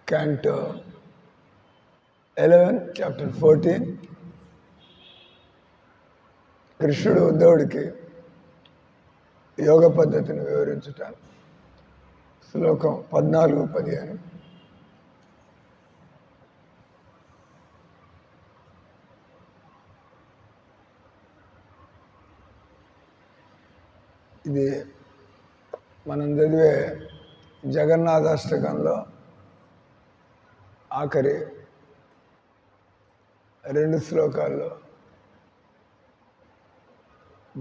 Canto 11, chapter 14. కృష్ణుడు ఉద్ధవుడికి యోగ పద్ధతిని వివరించుట. శ్లోకం 14-15. ఇది మనం చదివే జగన్నాథాష్టకంలో ఆఖరి 2 శ్లోకాల్లో,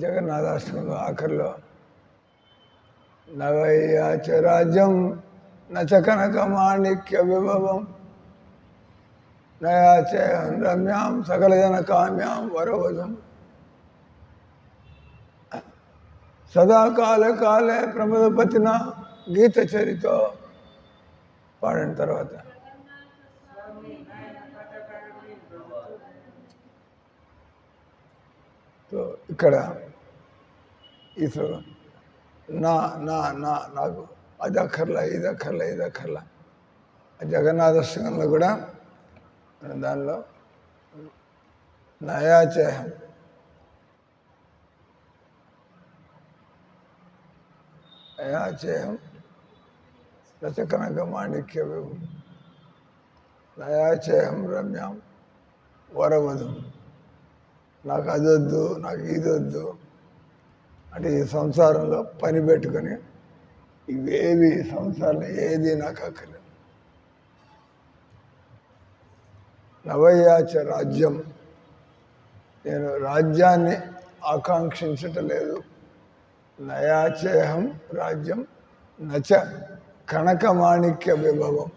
జగన్నాథాష్టకంలో ఆఖరిలో నవయ్యాచ రాజ్యం నచ కనక మాణిక్య విభవం నయాచ రమ్యాం సకల జన కామ్యాం వరవధం సదాకాల కాలే ప్రమదపతిన గీత చరితో పాడిన తర్వాత ఇక్కడ ఈ శ్లోకం నాకు అది అక్కర్లా ఇది అక్కర్లా ఇది అక్కర్లా. జగన్నాథాష్టకంలో కూడా దానిలో నయాచేహం రచకనక మాణిక్య నయాచేహం రమ్యాం వరవధం. నాకు అదొద్దు, నాకు ఇదొద్దు అంటే ఈ సంసారంలో పని పెట్టుకొని ఇవేవి సంసారంలో ఏది నాకు అక్కర్లేదు. నవయాచ రాజ్యం, నేను రాజ్యాన్ని ఆకాంక్షించటం లేదు. నయాచేహం రాజ్యం నచ కనకమాణిక్య విభవం.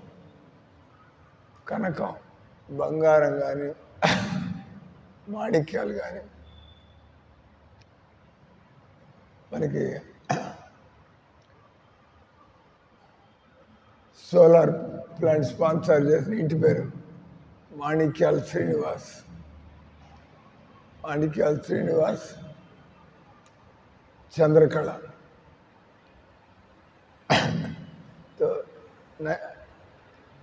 కనకం బంగారం కానీ మాణిక్యాలు కానీ మనకి సోలార్ ప్లాంట్ స్పాన్సర్ చేసిన ఇంటి పేరు మాణిక్యాల శ్రీనివాస్. మాణిక్యాల శ్రీనివాస్ చంద్రకళ.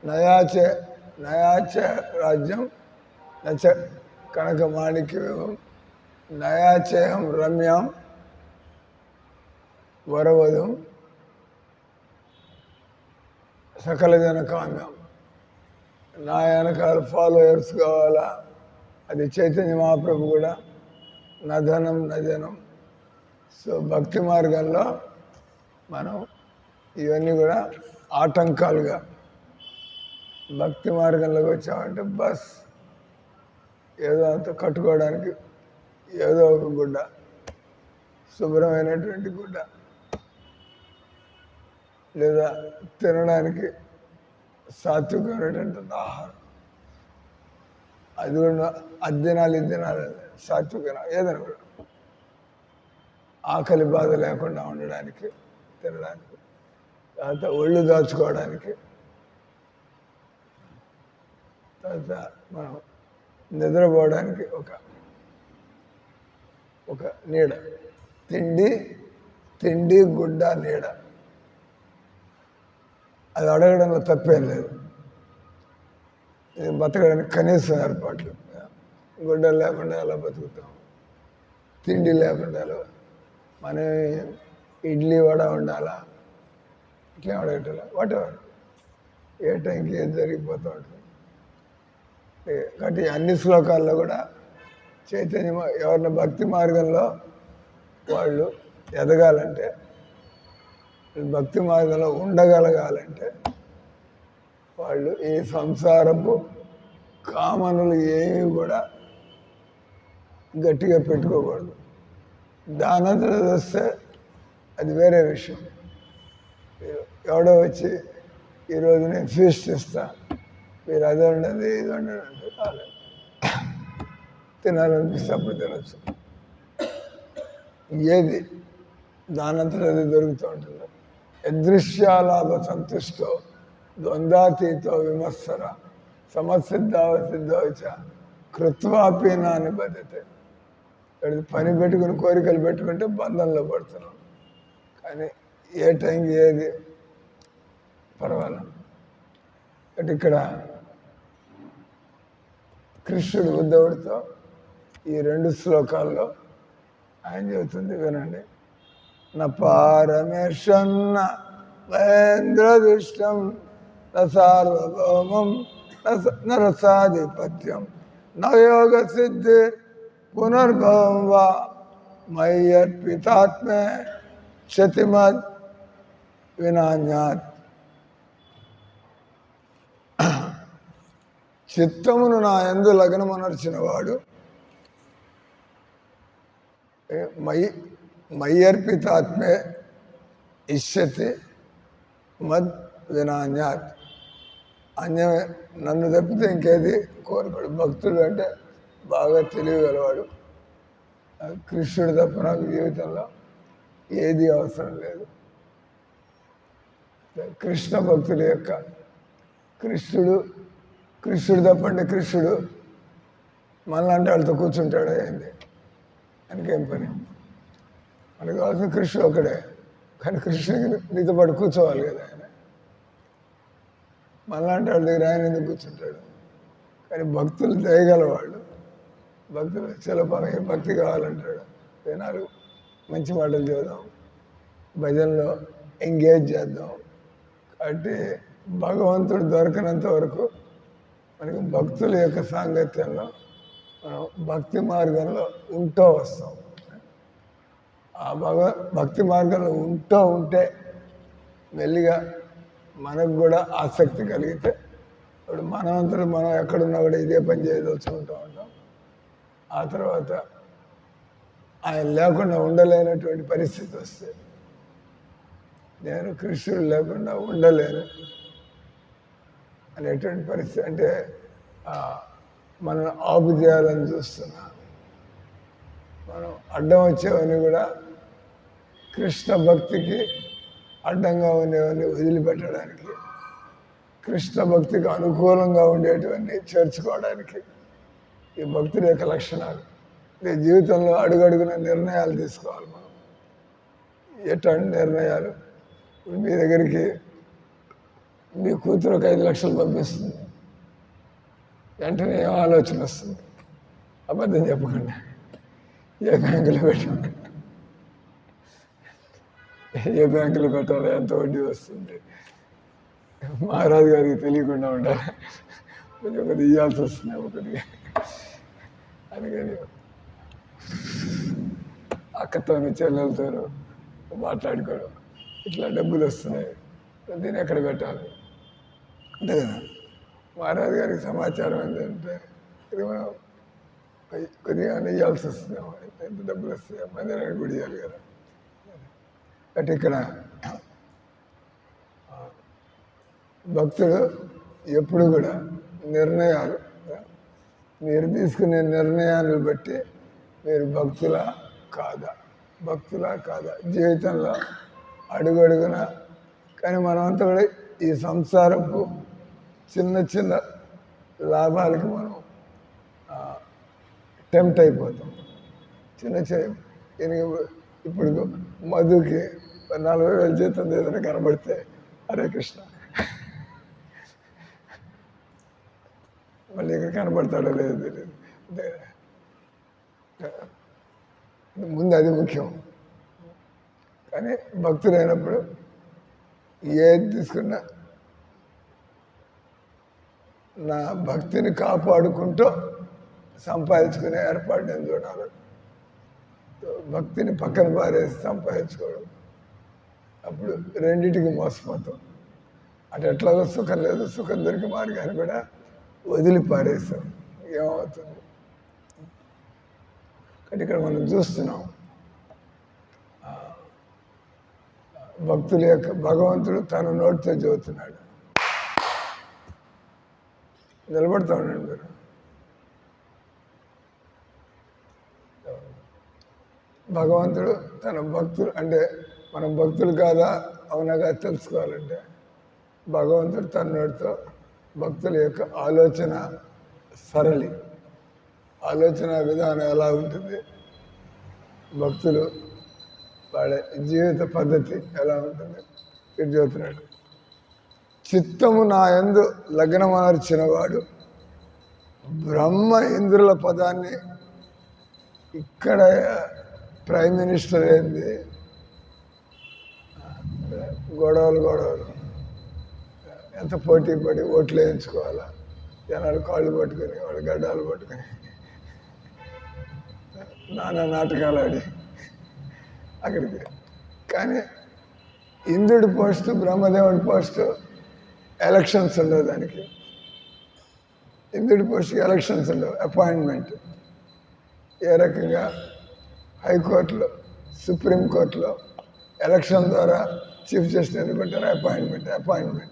నయాచ రాజ్యం నచ కనక మాణిక్య నయాచేహం రమ్యాం వరవధం సకల జన కామ్యం. నా వెనకాల ఫాలోయర్స్ కావాలా, అది చైతన్య మహాప్రభు కూడా నధనం నజనం. సో భక్తి మార్గంలో మనం ఇవన్నీ కూడా ఆటంకాలుగా, భక్తి మార్గంలోకి వచ్చామంటే బస్ ఏదో అంత కట్టుకోవడానికి ఏదో ఒక గుడ్డ, శుభ్రమైనటువంటి గుడ్డ, లేదా తినడానికి సాత్వికమైనటువంటి ఆహారం, అది కూడా అద్దినాలు ఇద్దినాలు సాత్విక ఏదైనా కూడా ఆకలి బాధ లేకుండా ఉండడానికి, తినడానికి, తర్వాత ఒళ్ళు దాచుకోవడానికి, తర్వాత మనం నిద్రపోవడానికి ఒక నీడ, తిండి గుడ్డ నీడ. అది అడగడంలో తప్పేం లేదు. ఇది బతకడానికి కనీసం ఏర్పాట్లు. గుడ్డ లేకుండా ఎలా బతుకుతాం, తిండి లేకుండా ఎలా, మనం ఇడ్లీ వడ ఉండాలా, ఇట్లా అడగటలా, వాటెవర్ ఏ టైంకి ఏది జరిగిపోతూ ఉంటుంది. కాబట్టి అన్ని శ్లోకాల్లో కూడా చైతన్యం ఎవరిన భక్తి మార్గంలో వాళ్ళు ఎదగాలంటే, భక్తి మార్గంలో ఉండగలగాలంటే వాళ్ళు ఈ సంసారపు కామనులు ఏమి కూడా గట్టిగా పెట్టుకోకూడదు. దానంతట వస్తే అది వేరే విషయం. ఎవడో వచ్చి ఈరోజు నేను ఫీస్ట్ ఇస్తా, మీరు అదే ఉండదు ఇది ఉండదు అంటే కాలేదు. తినాలనిపిస్తే అప్పుడు తినచ్చు. ఏది దానంతట అది దొరుకుతూ ఉంటుంది. యదృశ్యాలాభ సంతుష్టో ద్వంద్వాతీతో విమత్సర సమసిద్ధావసిద్ధోచ కృత్వాపి నా నిబద్ధతే. పని పెట్టుకుని కోరికలు పెట్టుకుంటే బంధంలో పడుతున్నాం. కానీ ఏ టైంకి ఏది పర్వాలేదు. అంటే ఇక్కడ కృష్ణుడు ఉద్ధవుడితో ఈ 2 శ్లోకాల్లో ఆయన చెబుతుంది వినండి. నా పారమేశన్న మహేంద్రదుష్టం న సార్వభౌమం నరసాధిపత్యం నయోగ సిద్ధి పునర్భవం వా మయ్యర్పితాత్మే క్షతిమద్ వినాన్యాత్. చిత్తమును నా యందు లగ్నమునర్చిన వాడు మయ్యర్పితాత్మే ఇష్యతి మద్ వినాన్యాత్. అన్యమే నన్ను తప్పితే ఇంకేది కోరుకోడు. భక్తుడు అంటే బాగా తెలియగలవాడు. కృష్ణుడు తప్ప నాకు జీవితంలో ఏది అవసరం లేదు. కృష్ణ భక్తుల యొక్క కృష్ణుడు తప్పండి. కృష్ణుడు మనలాంటి వాళ్ళతో కూర్చుంటాడు. అయింది ఆయనకేం పని? మనకు కావాల్సిన కృష్ణుడు ఒకడే. కానీ కృష్ణుడికి నీతో పాటు కూర్చోవాలి కదా. ఆయన మనలాంటి వాళ్ళ దగ్గర ఆయన ఎందుకు కూర్చుంటాడు? కానీ భక్తులు దయగలవాళ్ళు. భక్తులు చిలపనకి భక్తి కావాలంటాడు. వినాలు మంచి మాటలు చూద్దాం, భజనలో ఎంగేజ్ చేద్దాం. కాబట్టి భగవంతుడు దొరకనంత వరకు మనకి భక్తుల యొక్క సాంగత్యంలో మనం భక్తి మార్గంలో ఉంటూ వస్తాం. ఆ భక్తి మార్గంలో ఉంటే మెల్లిగా మనకు కూడా ఆసక్తి కలిగితే ఇప్పుడు మనమంతరం మనం ఎక్కడున్నా కూడా ఇదే పని చేయదలుచుకుంటూ ఉంటాం. ఆ తర్వాత ఆయన లేకుండా ఉండలేనటువంటి పరిస్థితి వస్తే, నేను కృష్ణుడు లేకుండా ఉండలేను అనేటువంటి పరిస్థితి, అంటే మనం ఆపు చేయాలని చూస్తున్నా. మనం అడ్డం వచ్చేవన్నీ కూడా కృష్ణ భక్తికి అడ్డంగా ఉండేవన్నీ వదిలిపెట్టడానికి, కృష్ణ భక్తికి అనుకూలంగా ఉండేటివన్నీ చేర్చుకోవడానికి ఈ భక్తుల యొక్క లక్షణాలు. జీవితంలో అడుగడుగున నిర్ణయాలు తీసుకోవాలి మనం. ఎటువంటి నిర్ణయాలు? మీ దగ్గరికి మీ కూతురు 5 లక్షలు పంపిస్తుంది, వెంటనే ఏం ఆలోచన వస్తుంది? అబద్ధం చెప్పకుండా ఏ బ్యాంకులో పెట్టాలి, ఏ బ్యాంకులో పెట్టాలి, ఎంత వడ్డీ వస్తుంది, మహారాజు గారికి తెలియకుండా ఉండాలి, కొంచెం ఒకటి ఇవ్వాల్సి వస్తుంది ఒకటి. అందుకని అక్కతోనూ చెల్లెలతోనూ మాట్లాడుకోవడం, ఇట్లా డబ్బులు వస్తున్నాయి, దీన్ని ఎక్కడ పెట్టాలి అంతే కదా. మహారాజు గారికి సమాచారం ఏంటంటే ఇది మనం కొద్దిగా ఇవ్వాల్సి వస్తుంది, ఎంత డబ్బులు వస్తాయి, మందిరానికి కూడా ఇవ్వాలి కదా. బట్ ఇక్కడ భక్తుడు ఎప్పుడు కూడా నిర్ణయాలు, మీరు తీసుకునే నిర్ణయాలను బట్టి మీరు భక్తులా కాదా జీవితంలో అడుగడుగున. కానీ మనమంతా కూడా ఈ సంసారపు చిన్న లాభాలకి మనం టెంప్ట్ అయిపోతాం. ఇప్పుడు మధుకి 40,000 జీతం ఏదైనా కనబడితే హరే కృష్ణ, మళ్ళీ ఇక్కడ కనబడతాడో లేదు తెలియదు. ముందు అది ముఖ్యం. కానీ భక్తులైనప్పుడు ఏది తీసుకున్నా నా భక్తిని కాపాడుకుంటూ సంపాదించుకునే ఏర్పాటు నేను చూడాలి. భక్తిని పక్కన పారేసి సంపాదించుకోవడం, అప్పుడు రెండింటికి మోసపోతాం. అటు ఎట్లాగో సుఖం లేదు, సుఖం దొరికి మార్గాన్ని కూడా వదిలి పారేస్తాం. ఏమవుతుంది? కానీ ఇక్కడ మనం చూస్తున్నాం భక్తుల యొక్క భగవంతుడు తన నోటితో చెబుతున్నాడు. నిలబడతా ఉండండి మీరు. భగవంతుడు తన భక్తులు, అంటే మనం భక్తులు కాదా అవునగా తెలుసుకోవాలంటే భగవంతుడు తన నోటితో భక్తుల యొక్క ఆలోచన విధానం ఎలా ఉంటుంది, భక్తులు వాళ్ళ జీవిత పద్ధతి ఎలా ఉంటుంది ఇది చెబుతున్నాడు. చిత్తము నా యందు లగ్నమర్చినవాడు బ్రహ్మ ఇంద్రుల పదాన్ని ఇక్కడ ప్రైమ్ మినిస్టర్ ఏంది గొడవలు ఎంత పోటీ పడి ఓట్లు వేయించుకోవాలా, జనాలు కాళ్ళు పట్టుకొని వాడు గడ్డాలు పట్టుకొని నానా నాటకాలు ఆడి అక్కడికి. కానీ ఇంద్రుడి పోస్టు బ్రహ్మదేవుడి పోస్టు ఎలక్షన్స్ ఉండవు, దానికి ఇంద్రుడి పోస్టుకి ఎలక్షన్స్ ఉండవు, అపాయింట్మెంట్. ఏ రకంగా హైకోర్టులో సుప్రీంకోర్టులో ఎలక్షన్ ద్వారా చీఫ్ జస్టిస్ ఎన్నుకుంటారు, అపాయింట్మెంట్.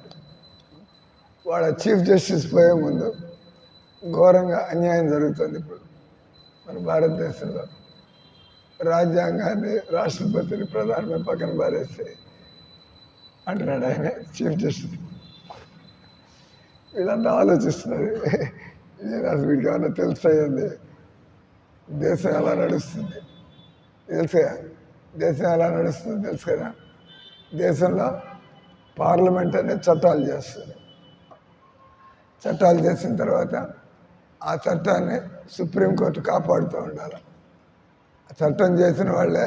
వాళ్ళ చీఫ్ జస్టిస్ పోయే ముందు ఘోరంగా అన్యాయం జరుగుతుంది ఇప్పుడు మన భారతదేశంలో. రాజ్యాంగాన్ని రాష్ట్రపతిని ప్రధానమంత్రి పక్కన పారేస్తే అంటున్నాడు ఆయన చీఫ్ జస్టిస్. వీళ్ళంతా ఆలోచిస్తున్నారు, అసలు వీడికి ఏమన్నా తెలుస్తాయండి దేశం ఎలా నడుస్తుంది, తెలుసా దేశం ఎలా నడుస్తుంది తెలుసు కదా. దేశంలో పార్లమెంట్ అనేది చట్టాలు చేస్తుంది. చట్టాలు చేసిన తర్వాత ఆ చట్టాన్ని సుప్రీంకోర్టు కాపాడుతూ ఉండాలి. ఆ చట్టం చేసిన వాళ్ళే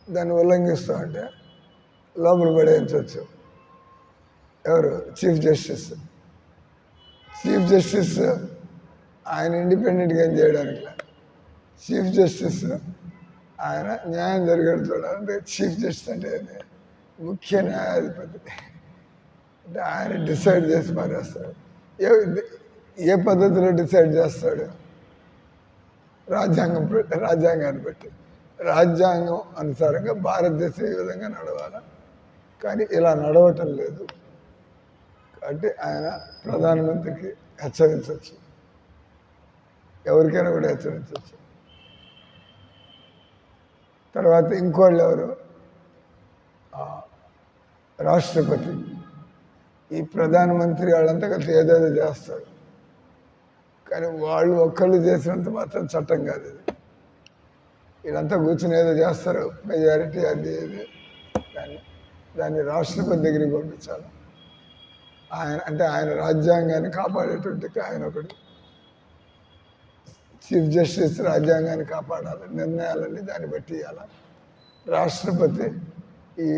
దాన్ని ఉల్లంఘిస్తూ ఉంటే లోపల పడేయించవచ్చు. ఎవరు? Chief justice. చీఫ్ జస్టిస్ ఆయన ఇండిపెండెంట్గా ఏం చేయడానికి చీఫ్ జస్టిస్ ఆయన న్యాయం జరిగేది చూడాలంటే చీఫ్ జస్టిస్ అంటే ముఖ్య న్యాయాధిపతి. అంటే ఆయన డిసైడ్ చేసి మారేస్తాడు. ఏ పద్ధతిలో డిసైడ్ చేస్తాడు? రాజ్యాంగాన్ని బట్టి. రాజ్యాంగం అనుసారంగా భారతదేశం ఈ విధంగా నడవాలి, కానీ ఇలా నడవటం లేదు. కాబట్టి ఆయన ప్రధానమంత్రికి హెచ్చరించవచ్చు, ఎవరికైనా కూడా హెచ్చరించవచ్చు. తర్వాత ఇంకోళ్ళు ఎవరు? రాష్ట్రపతి. ఈ ప్రధానమంత్రి వాళ్ళంతా కలిసి ఏదేదో చేస్తారు, కానీ వాళ్ళు ఒక్కళ్ళు చేసినంత మాత్రం చట్టం కాదు ఇది. వీళ్ళంతా కూర్చుని ఏదో చేస్తారు, మెజారిటీ అది ఇది. దాన్ని రాష్ట్రపతి దగ్గరికి పంపించాలి. ఆయన రాజ్యాంగాన్ని కాపాడేటువంటి ఆయన ఒకటి. చీఫ్ జస్టిస్ రాజ్యాంగాన్ని కాపాడాలి, నిర్ణయాలన్నీ దాన్ని బట్టి ఇవ్వాలి. రాష్ట్రపతి ఈ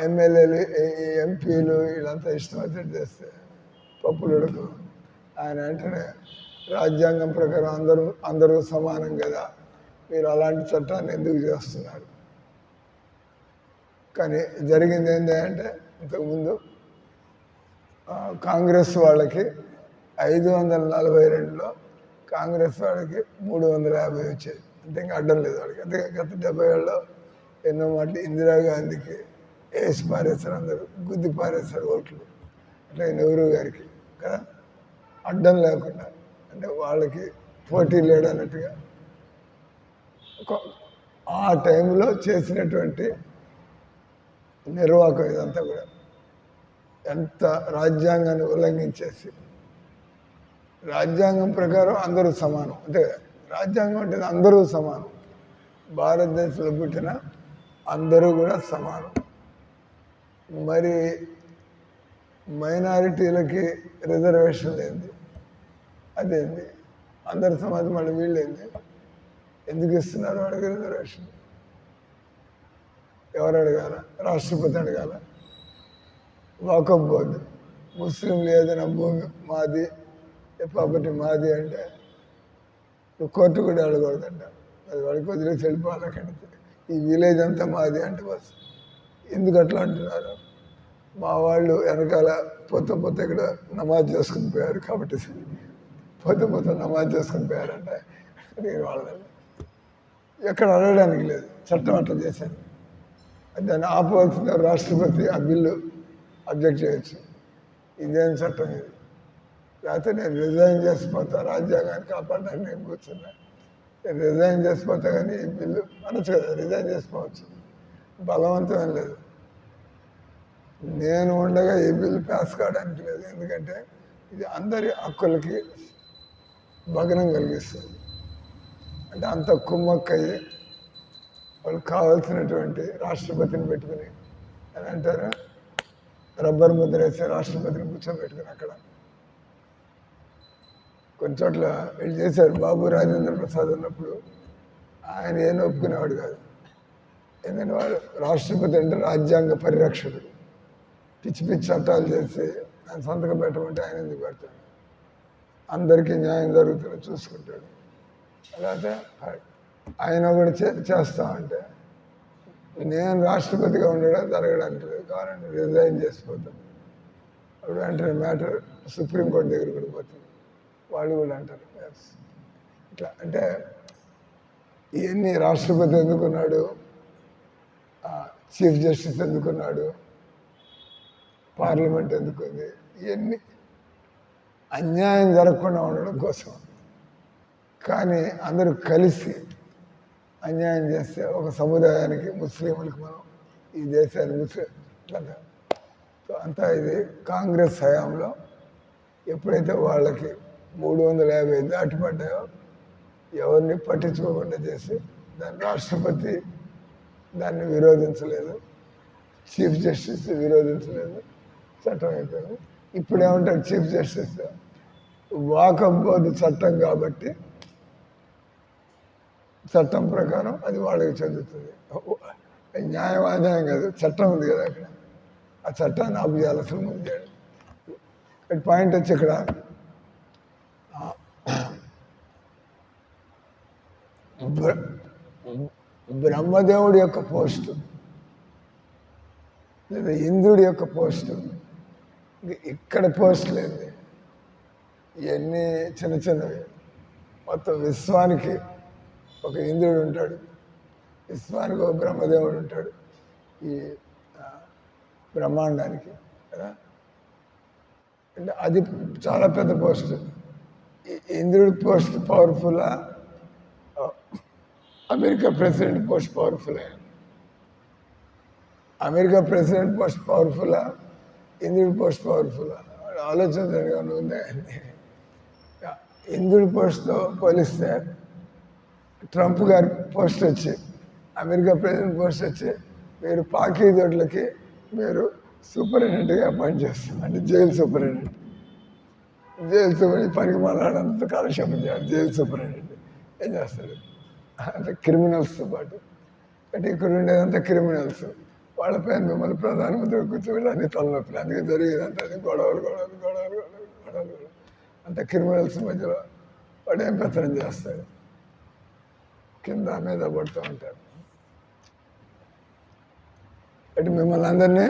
ఎమ్మెల్యేలు ఎంపీలు వీళ్ళంతా ఇష్టం వచ్చినట్టు చేస్తే పప్పులు ఉడకు. ఆయన వెంటనే రాజ్యాంగం ప్రకారం అందరూ సమానం కదా, మీరు అలాంటి చట్టాన్ని ఎందుకు చేస్తున్నారు? కానీ జరిగింది ఏంటంటే ఇంతకుముందు కాంగ్రెస్ వాళ్ళకి 542లో కాంగ్రెస్ వాళ్ళకి 350 వచ్చాయి. అంటే ఇంకా అడ్డం లేదు వాళ్ళకి. అంటే గత 70 ఏళ్ళలో ఎన్నో మాటలు ఇందిరాగాంధీకి వేసి పారేస్తారు, అందరూ గుద్ది పారేస్తారు ఓట్లు. అట్లా నెహ్రూ గారికి కదా, అడ్డం లేకుండా. అంటే వాళ్ళకి పోటీ లేడన్నట్టుగా ఆ టైంలో చేసినటువంటి నిర్వాహకం ఇదంతా కూడా ఎంత రాజ్యాంగాన్ని ఉల్లంఘించేసి. రాజ్యాంగం ప్రకారం అందరూ సమానం, అంటే రాజ్యాంగం అంటే అందరూ సమానం. భారతదేశంలో పుట్టిన అందరూ కూడా సమానం. మరి మైనారిటీలకి రిజర్వేషన్ ఏంది? అదేంది? అందరు సమాజం మళ్ళీ వీళ్ళేంది? ఎందుకు ఇస్తున్నారు వాళ్ళకి రిజర్వేషన్? ఎవరు అడగాల? రాష్ట్రపతి అడగాల. వాకఫ్ బోర్డు ముస్లింలు ఏదైనా భూమి మాది ప్రాపర్టీ మాది అంటే కోర్టు కూడా అడగకూడదంట, అది వాడికి వదిలేసి వెళ్ళిపోవాలి. అక్కడికి ఈ విలేజ్ అంతా మాది అంటే బస్. ఎందుకు అట్లా అంటున్నారు? మా వాళ్ళు వెనకాల పొద్దు ఇక్కడ నమాజ్ చేసుకుని పోయారు కాబట్టి పొద్దు నమాజ్ చేసుకుని పోయారంట. నేను వాళ్ళని ఎక్కడ అడగడానికి లేదు, చట్టం అట్లా చేశాను. దాన్ని ఆపవలసిన రాష్ట్రపతి ఆ బిల్లు అబ్జెక్ట్ చేయొచ్చు. ఇదేం చట్టం ఇది? లేకపోతే నేను రిజైన్ చేసిపోతా, రాజ్యాంగాన్ని కాపాడడానికి నేను కూర్చున్నా, నేను రిజైన్ చేసిపోతా, కానీ ఈ బిల్లు అనొచ్చు కదా, రిజైన్ చేసుకోవచ్చు, బలవంతం లేదు. నేను ఉండగా ఈ బిల్లు పాస్ కావడానికి లేదు, ఎందుకంటే ఇది అందరి హక్కులకి భగ్నం కలిగిస్తుంది. అంటే అంత కుమ్మక్కయ్యి వాళ్ళు కావాల్సినటువంటి రాష్ట్రపతిని పెట్టుకుని అని అంటారు, రబ్బర్ ముద్ర వేసి రాష్ట్రపతిని కూర్చోబెట్టుకుని అక్కడ కొన్ని చోట్ల వీళ్ళు చేశారు. బాబు రాజేంద్ర ప్రసాద్ ఉన్నప్పుడు ఆయన ఏం ఒప్పుకునేవాడు కాదు. ఎందుకంటే వాడు రాష్ట్రపతి అంటే రాజ్యాంగ పరిరక్షకుడు. పిచ్చి పిచ్చి చట్టాలు చేసి ఆయన సంతకం పెట్టమంటే ఆయన ఎందుకు పెడతాడు? అందరికీ న్యాయం జరుగుతుందో చూసుకుంటాడు. అలాగే ఆయన కూడా చేస్తామంటే నేను రాష్ట్రపతిగా ఉండడం జరగడానికి లేదు, కావాలంటే రిజైన్ చేసిపోతాను. అప్పుడు వెంటనే మ్యాటర్ సుప్రీంకోర్టు దగ్గర కూడా పోతుంది. వాళ్ళు కూడా అంటారు ఇట్లా. అంటే ఇవన్నీ రాష్ట్రపతి ఎందుకున్నాడు, చీఫ్ జస్టిస్ ఎందుకున్నాడు, పార్లమెంట్ ఎందుకుంది, ఇవన్నీ అన్యాయం జరగకుండా ఉండడం కోసం. కానీ అందరూ కలిసి అన్యాయం చేస్తే ఒక సముదాయానికి ముస్లింలకు మనం ఈ దేశాన్ని ఇట్లా సో అంతా ఇది కాంగ్రెస్ హయాంలో ఎప్పుడైతే వాళ్ళకి 350 దాటిపడ్డాయో ఎవరిని పట్టించుకోకుండా చేసి రాష్ట్రపతి దాన్ని విరోధించలేదు, చీఫ్ జస్టిస్ విరోధించలేదు, చట్టం అయిపోయింది. ఇప్పుడు ఏమంటారు చీఫ్ జస్టిస్, వాకఫ్ బోర్డు చట్టం కాబట్టి చట్టం ప్రకారం అది వాళ్ళకి చెందుతుంది. న్యాయం అన్యాయం కాదు, చట్టం ఉంది కదా అక్కడ, ఆ చట్టాన్ని ఆపు చేయాలి. అసలు ముందు చేయండి. పాయింట్ వచ్చి ఇక్కడ బ్రహ్మదేవుడి యొక్క పోస్టు లేదా ఇంద్రుడి యొక్క పోస్టు, ఇక్కడ పోస్ట్ లేదు. ఇవన్నీ చిన్న చిన్నవి. మొత్తం విశ్వానికి ఒక ఇంద్రుడు ఉంటాడు, విశ్వానికి ఒక బ్రహ్మదేవుడు ఉంటాడు, ఈ బ్రహ్మాండానికి కదా. అంటే అది చాలా పెద్ద పోస్ట్. ఇంద్రుడి పోస్ట్ పవర్ఫుల్లా, America president post powerful? America president post పవర్ఫుల్లా, ఇంద్రుడి పోస్ట్ పవర్ఫుల్లా? ఆలోచించడానికి ఉంది. ఇంద్రుడి పోస్ట్తో పోలిస్తే ట్రంప్ గారి పోస్ట్ వచ్చి, అమెరికా ప్రెసిడెంట్ పోస్ట్ వచ్చి, మీరు పాకీదొడ్లకి మీరు సూపరింటెండెంట్గా అపాయింట్ చేస్తారు. అంటే జైలు సూపరింటెండెంట్. జైలు సూపరింటెండెంట్ పనికి మాట్లాడంత కాలక్షేపం చేయాలి. జైలు సూపరింటెండెంట్ ఏం చేస్తాడు అంటే క్రిమినల్స్తో పాటు. అంటే ఇక్కడ ఉండేదంతా క్రిమినల్స్, వాళ్ళపైన మిమ్మల్ని ప్రధానమంత్రి కూర్చోబెట్టి అన్ని తలనొప్పులు. అందుకే జరిగేదంతా గొడవలు గొడవలు గొడవలు గొడవలు గొడవలు. అంత క్రిమినల్స్ మధ్యలో వాడు ఏం పెత్తనం చేస్తాడు, కింద మీద పడుతూ ఉంటారు. అంటే మిమ్మల్ని అందరినీ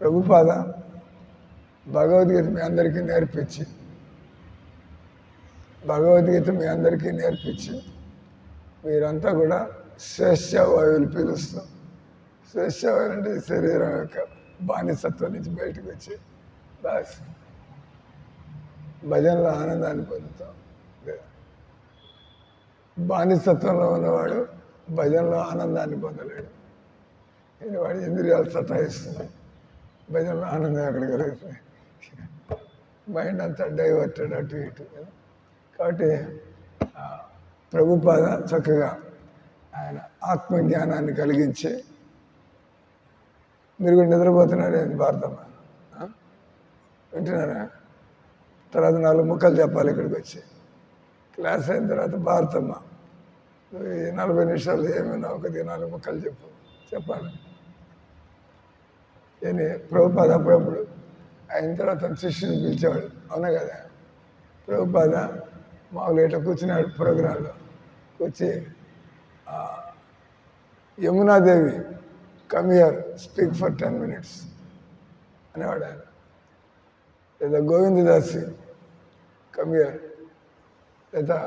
ప్రభుపాద భగవద్గీత మీ అందరికీ నేర్పించి, భగవద్గీత మీ అందరికీ నేర్పించి మీరంతా కూడా స్వేచ్ఛావాయువులు పీలుస్తాం. స్వేచ్ఛావాయువు అంటే శరీరం యొక్క బానిసత్వం నుంచి బయటకు వచ్చి భజనలో ఆనందాన్ని పొందుతాం. బానిసత్వంలో ఉన్నవాడు భజనలో ఆనందాన్ని పొందలేడు. నేను వాడి ఇంద్రియాలు సతాయిస్తున్నాయి, భజనలో ఆనందం ఎక్కడ కలుగుతుంది? మైండ్ అంతా డైవర్టెడ్ అటు ఇటు. కాబట్టి ప్రభుపాద చక్కగా ఆయన ఆత్మజ్ఞానాన్ని కలిగించి, మీరు కూడా నిద్రపోతున్నారే భారతమ్మ, వింటున్నారా? తర్వాత 4 ముక్కలు చెప్పాలి ఇక్కడికి వచ్చి. క్లాస్ అయిన తర్వాత భారతమ్మ 40 నిమిషాలు ఏమైనా 4 ముక్కలు చెప్పాలి. నేను ప్రభుపాద అప్పుడప్పుడు అయిన తర్వాత తన శిష్యుని పిలిచేవాడు. అవునా కదా? ప్రభుపాద మామూలుగా ఇట్లా కూర్చున్నాడు ప్రోగ్రాంలో. వచ్చి Yamuna Devi come here speak for 10 minutes అనేవాడు ఆయన. లేదా గోవిందదాసి కమ్ హియర్, లేదా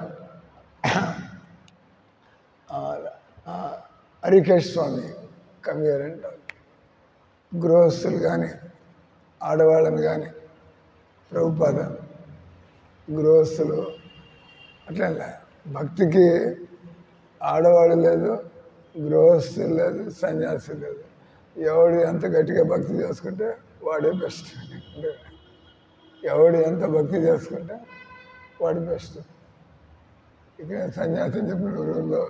హరికేష్ స్వామి కమ్ హియర్ అంటారు. గృహస్థులు కానీ ఆడవాళ్ళని కానీ ప్రభుపాద గృహస్థులు అట్లా భక్తికి ఆడవాడు లేదు, గృహస్థులు లేదు, సన్యాసి లేదు. ఎవడు ఎంత గట్టిగా భక్తి చేసుకుంటే వాడే బెస్ట్. ఎవడు ఎంత భక్తి చేసుకుంటే వాడు బెస్ట్. ఇక సన్యాసం చెప్పిన రోజుల్లో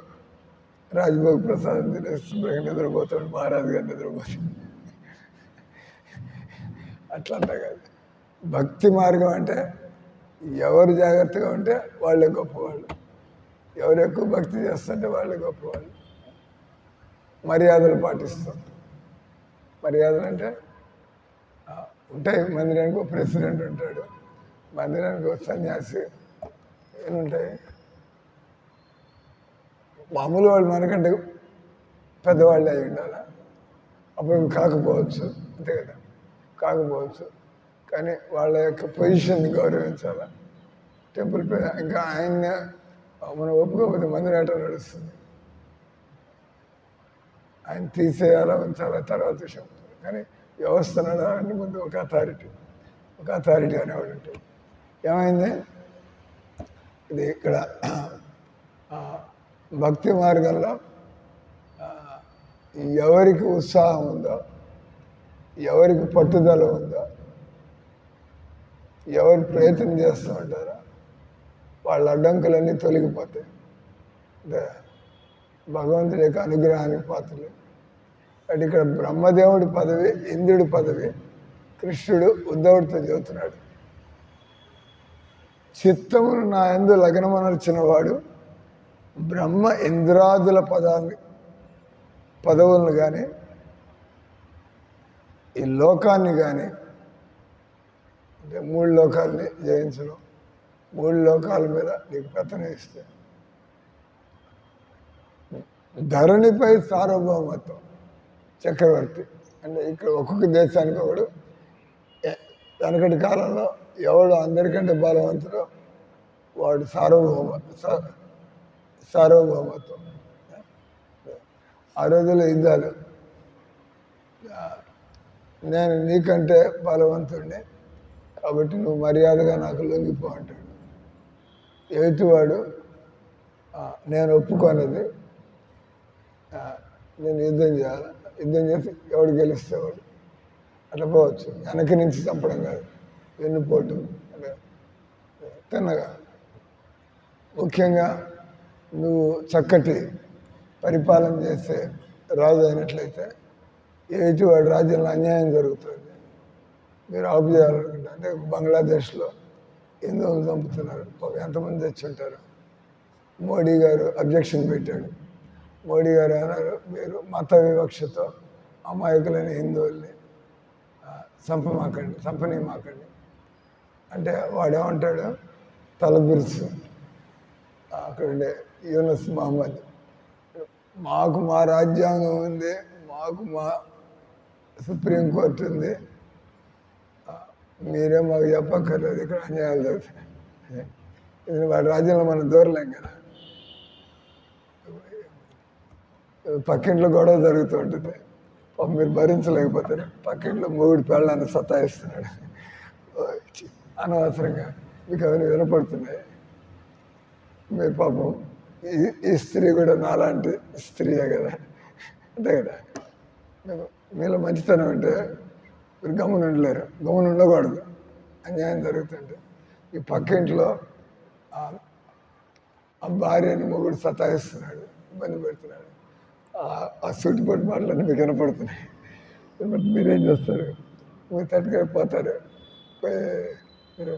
రాజ్భోగ్ ప్రసాదం తినేసి నిద్రపోతాడు, మహారాజు గారు నిద్రపోతాడు. అట్లంతా కాదు. భక్తి మార్గం అంటే ఎవరు జాగ్రత్తగా ఉంటే వాళ్ళే గొప్పవాళ్ళు, ఎవరు ఎక్కువ భక్తి చేస్తుంటే వాళ్ళే గొప్పవాళ్ళు. మర్యాదలు పాటిస్తాం. మర్యాదలు అంటే ఉంటాయి. మందిరానికి ఒక ప్రెసిడెంట్ ఉంటాడు, మందిరానికి ఒక సన్యాసి, ఏముంటాయి. మామూలు వాళ్ళు మనకంటే పెద్దవాళ్ళు అయి ఉండాలి. అప్పుడు కాకపోవచ్చు, అంతే కదా, కాకపోవచ్చు. కానీ వాళ్ళ యొక్క పొజిషన్ని గౌరవించాలి. టెంపుల్ ఇంకా ఆయన్ని మనం ఒప్పుకోకపోతే మందిరాటం నడుస్తుంది. ఆయన తీసేయాలా ఉంచాలా తర్వాత విషయం. కానీ వ్యవస్థ నడవాలంటే ముందు ఒక అథారిటీ అనేవాడు ఉంటుంది. ఏమైంది, ఇది ఇక్కడ భక్తి మార్గంలో ఎవరికి ఉత్సాహం ఉందో, ఎవరికి పట్టుదల ఉందో, ఎవరు ప్రయత్నం చేస్తూ ఉంటారో వాళ్ళ అడ్డంకులన్నీ తొలగిపోతాయి. అంటే భగవంతుడి యొక్క అనుగ్రహానికి పాత్రలు. అంటే ఇక్కడ బ్రహ్మదేవుడి పదవి, ఇంద్రుడి పదవి కృష్ణుడు ఉద్ధవుడితో చెబుతున్నాడు. చిత్తమును నా యందు లగ్నమనర్చినవాడు బ్రహ్మ ఇంద్రాదుల పదవులను కానీ ఈ లోకాన్ని కానీ, అంటే 3 లోకాలని జయించడం, 3 లోకాల మీద నీకు పెత్తనం ఇస్తే, ధరణిపై సార్వభౌమత్వం, చక్రవర్తి. అంటే ఇక్కడ ఒక్కొక్క దేశానికి ఒకడు. వెనకటి కాలంలో ఎవడు అందరికంటే బలవంతుడో వాడు సార్వభౌమత్వం. ఆ రోజుల్లో యుద్ధాలు, నేను నీకంటే బలవంతుడిని కాబట్టి నువ్వు మర్యాదగా నాకు లొంగిపో అంటాడు. ఎదుటివాడు నేను ఒప్పుకోనది, నేను యుద్ధం చేయాలి, యుద్ధం చేసి ఎవడు గెలిస్తేవాడు అట్లా పోవచ్చు. వెనక నుంచి చంపడం కాదు, వెన్నుపోటు అంటే తిన్నగా. ముఖ్యంగా నువ్వు చక్కటి పరిపాలన చేసే రాజు అయినట్లయితే ఎదుటివాడు రాజ్యంలో అన్యాయం జరుగుతుంది, మీరు ఆపు చేయాలనుకుంటే. అంటే బంగ్లాదేశ్లో హిందువులు చంపుతున్నారు, ఎంతమంది తెచ్చి ఉంటారు. మోడీ గారు అబ్జెక్షన్ పెట్టాడు. మోడీ గారు అన్నారు, మీరు మత వివక్షతో అమాయకులైన హిందువుల్ని చంపనీమాకండి. అంటే వాడేమంటాడు, తలబిరుసు అక్కడ ఉండే యూనస్ మహమ్మద్, మాకు మా రాజ్యాంగం ఉంది, మాకు మా సుప్రీంకోర్టు ఉంది, మీరే మాకు చెప్పక్కర్లేదు, ఇక్కడ అన్యాయాలు జరుగుతాయి. ఇది వాడి రాజ్యంలో మనం దూరలేం కదా. పక్కింట్లో గొడవ జరుగుతూ ఉంటుంది, మీరు భరించలేకపోతారు. పక్కింట్లో మొగుడు పెళ్ళాన్ని సతాయిస్తున్నాడు, అనవసరంగా మీకు అవన్నీ వినపడుతున్నాయి. మీరు పాపం ఈ స్త్రీ కూడా నాలాంటి స్త్రీయే కదా, అంతే కదా. మీలో మంచితనం అంటే మీరు గమ్మున ఉండలేరు, గమ్మున ఉండకూడదు. అన్యాయం జరుగుతుంటే ఈ పక్కింట్లో ఆ భార్యని మొగుడు సతాయిస్తున్నాడు, ఇబ్బంది పెడుతున్నాడు. ఆ సూటిపోటు మాటలన్నీ మీకు వినపడుతున్నాయి. మీరేం చేస్తారు, మీరు తట్టుకపోతారు, మీరు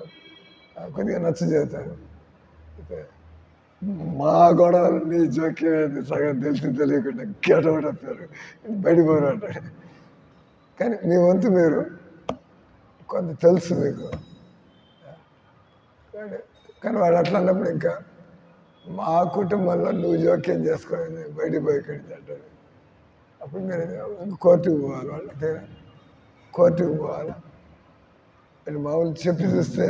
కొద్దిగా నచ్చ చేస్తారు. మా గొడవలు నీ జోక్యమైంది సగం తెలిసి తెలియకుండా గెటవడతారు, బయటపోరు అంటారు. కానీ మీ వంతు మీరు కొంత తెలుసు మీకు. కానీ వాడు అట్లా అన్నప్పుడు ఇంకా మా కుటుంబంలో నువ్వు జోక్యం చేసుకోవాలి, బయటికి పోయికడితే అంటారు. అప్పుడు మీరు కోర్టుకు పోవాలి, వాళ్ళకి కోర్టుకు పోవాలి. అని మామూలు చెప్పి చూస్తే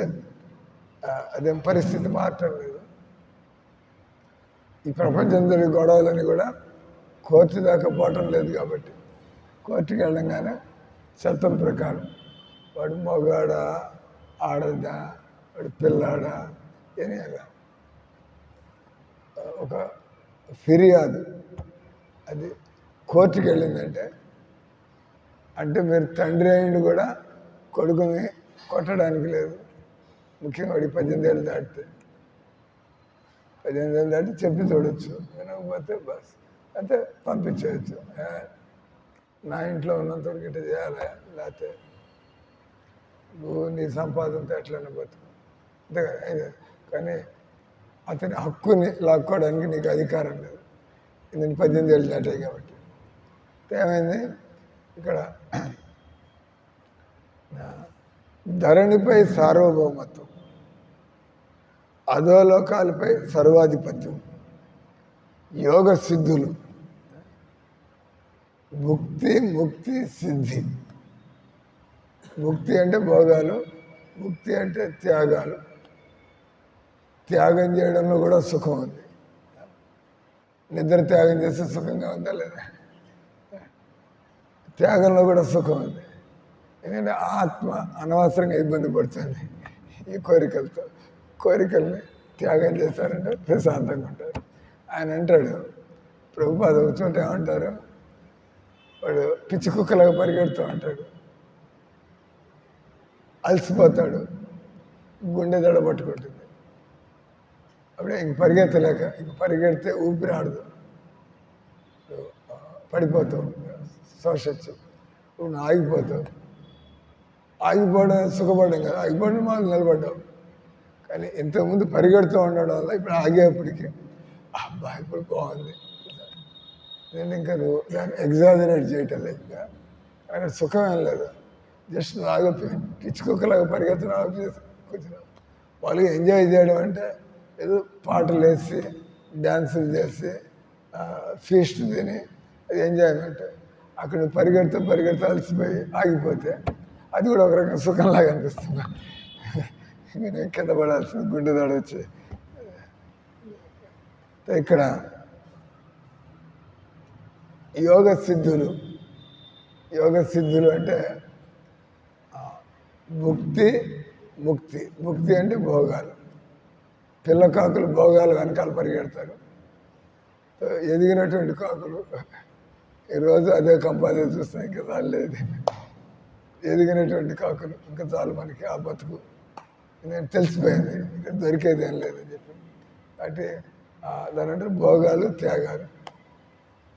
అదేం పరిస్థితి మారటం లేదు. ఈ ప్రపంచం జరిగే గొడవలని కూడా కోర్టు దాకా పోవటం లేదు. కాబట్టి కోర్టుకి వెళ్ళంగానే చట్టం ప్రకారం వాడు మగాడా ఆడదా, వాడు పిల్లాడా అని ఒక ఫిర్యాదు అది కోర్టుకి వెళ్ళిందంటే, అంటే మీరు తండ్రి అయింది కూడా కొడుకుని కొట్టడానికి లేదు. ముఖ్యంగా వాడికి 18 ఏళ్ళు దాటితే, 18 ఏళ్ళు దాటి చెప్పి చూడొచ్చు, వినకపోతే బస్ అంటే పంపించవచ్చు. నా ఇంట్లో ఉన్నంత వరకు ఇట్లా చేయాలి, లేకపోతే నువ్వు నీ సంపాదనతో ఎట్లనే బతుకు అంతే. కానీ అతని హక్కుని లాక్కోవడానికి నీకు అధికారం లేదు, ఎందుకంటే 18 ఏళ్ళు దాటాయి కాబట్టి. ఏమైంది ఇక్కడ ధరణిపై సార్వభౌమత్వం, అధోలోకాలపై సర్వాధిపత్యం, యోగ సిద్ధులు, భుక్తి ముక్తి సిద్ధి. ముక్తి అంటే భోగాలు, ముక్తి అంటే త్యాగాలు. త్యాగం చేయడంలో కూడా సుఖం ఉంది. నిద్ర త్యాగం చేస్తే సుఖంగా ఉందా లేదా? త్యాగంలో కూడా సుఖం ఉంది. ఎందుకంటే ఆత్మ అనవసరంగా ఇబ్బంది పడుతుంది ఈ కోరికలతో. కోరికల్ని త్యాగం చేస్తారంటే ప్రశాంతంగా ఉంటారు. ఆయన అంటాడు, ప్రభుపాద చోట ఏమంటారు, వాడు పిచ్చి కుక్కలాగా పరిగెడుతూ ఉంటాడు, అలసిపోతాడు, గుండె దడ పట్టుకుంటుంది. అప్పుడే ఇంక పరిగెత్తలేక, ఇంక పరిగెడితే ఊపిరి ఆడదు, పడిపోతావు, శ్వాసొచ్చు, నువ్వు ఆగిపోతావు. ఆగిపోవడం సుఖపడడం కదా, ఆగిపోవడం మాకు నిలబడ్డావు. కానీ ఇంతకుముందు పరిగెడుతూ ఉండడం వల్ల ఇప్పుడు ఆగేప్పటికి అబ్బా ఇప్పుడు బాగుంది. నేను ఇంకా నువ్వు దాన్ని ఎగ్జాజరేట్ చేయటం లేదు. ఇంకా అక్కడ సుఖం ఏం లేదు, జస్ట్ లాగా పిచ్చుకుక్కలాగా పరిగెత్తున కూర్చున్నావు. వాళ్ళకి ఎంజాయ్ చేయడం అంటే ఏదో పాటలు వేసి డ్యాన్సులు చేసి ఫీస్ట్ తిని అది ఎంజాయ్మెంట్. అక్కడ పరిగెడితే అలసిపోయి ఆగిపోతే అది కూడా ఒక రకంగా సుఖంలాగా అనిపిస్తుంది. నేను కింద పడాల్సింది, గుండె దాడి వచ్చి. ఇక్కడ యోగ సిద్ధులు అంటే భుక్తి ముక్తి. ముక్తి అంటే భోగాలు. పిల్ల కాకులు భోగాలు వెనకాల పరిగెడతారు, ఎదిగినటువంటి కాకులు ఈరోజు అదే కంపాదే చూస్తున్నాయి, ఇంకా చాలేదు. ఎదిగినటువంటి కాకులు ఇంకా చాలు మనకి ఆ బతుకు, నేను తెలిసిపోయింది ఇంకా దొరికేది ఏం లేదని చెప్పి. అంటే దాని అంటే భోగాలు త్యాగాలు.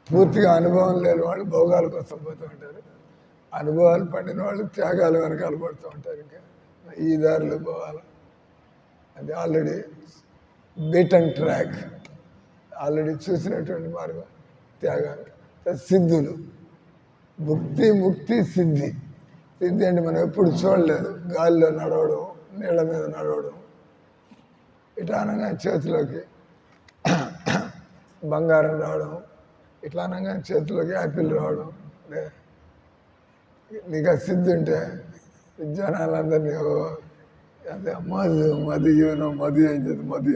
పూర్తిగా అనుభవం లేని వాళ్ళు భోగాల కోసం పోతూ ఉంటారు, అనుభవాలు పండిన వాళ్ళు త్యాగాలు వెనకాల పడుతూ ఉంటారు. ఇంకా ఈ దారిలో పోవాలి, అది ఆల్రెడీ బీటన్ ట్రాక్, ఆల్రెడీ చూసినటువంటి మార్గం త్యాగాలు. సిద్ధులు భుక్తి ముక్తి సిద్ధి. సిద్ధి అంటే మనం ఎప్పుడు చూడలేదు, గాలిలో నడవడం, నీళ్ళ మీద నడవడం, ఇట్లా అనగా చేతిలోకి బంగారం రావడం, ఇట్లా అనగా చేతిలోకి యాపిల్ రావడం. నీకు ఆ సిద్ధి ఉంటే జనాలందరినీ అదే మధు ఏం చేసి మధు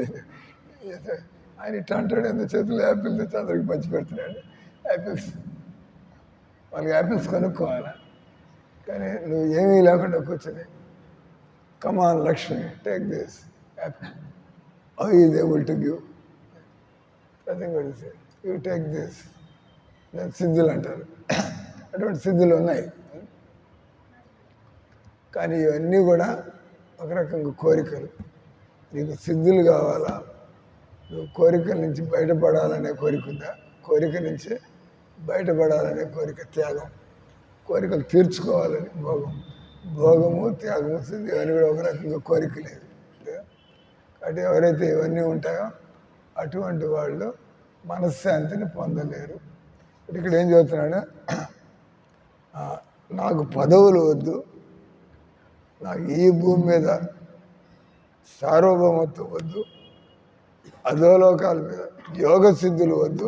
ఆయన ఇట్లా అంటాడు, ఎందుకు చేతులు యాపిల్ తెచ్చి అందరికి పంచి పెడుతున్నాడు. యాపిల్స్ వాళ్ళకి యాపిల్స్ కొనుక్కోవాలి, కానీ నువ్వు ఏమీ లేకుండా కూర్చొని come on Lakshmi take this apple, how is able to give nothing but say you take this. నేను సిద్ధులు అంటారు, అటువంటి సిద్ధులు ఉన్నాయి. కానీ ఇవన్నీ కూడా ఒక రకంగా కోరికలు. నీకు సిద్ధులు కావాలా, నువ్వు కోరికల నుంచి బయటపడాలనే కోరిక ఉందా? కోరిక నుంచి బయటపడాలనే కోరిక త్యాగం. కోరికలు తీర్చుకోవాలని భోగము త్యాగము సిద్ధి, ఇవన్నీ కూడా ఒక రకంగా కోరిక లేదు. అంటే ఎవరైతే ఇవన్నీ ఉంటాయో అటువంటి వాళ్ళు మనశ్శాంతిని పొందలేరు. ఇక్కడ ఏం చెబుతున్నాడు, నాకు పదవులు వద్దు, నాకు ఈ భూమి మీద సార్వభౌమత్వం వద్దు, అధోలోకాల మీద యోగ సిద్ధులు వద్దు,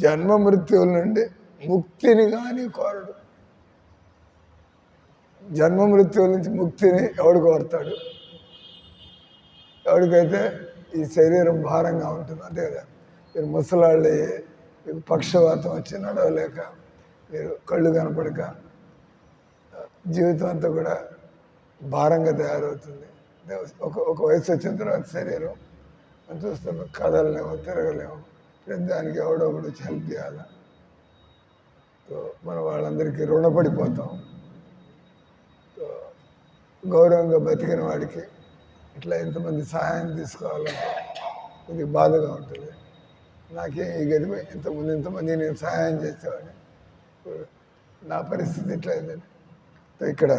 జన్మ మృత్యువుల నుండి ముక్తిని కానీ కోరడు. జన్మ మృత్యువుల నుంచి ముక్తిని ఎవడు కోరుతాడు? ఎవరికైతే ఈ శరీరం భారంగా ఉంటుంది, అంతే కదా. మీరు ముసలాళ్ళు, మీకు పక్షవాతం వచ్చి నడవలేక, మీరు కళ్ళు కనపడక జీవితం అంతా కూడా భారంగా తయారవుతుంది. ఒక వయసు వచ్చిన తర్వాత శరీరం మనం చూస్తాం, కదలలేము, తిరగలేము. దానికి ఎవడో ఒకటి హెల్ప్ చేయాలి. మనం వాళ్ళందరికీ రుణపడిపోతాం. గౌరవంగా బతికిన వాడికి ఇట్లా ఎంతమంది సహాయం తీసుకోవాలంటే కొద్దిగా బాధగా ఉంటుంది. నాకేం ఈ గదిపై ఇంతమంది నేను సహాయం చేసేవాడిని, నా పరిస్థితి ఇట్లా అయిందని. ఇక్కడ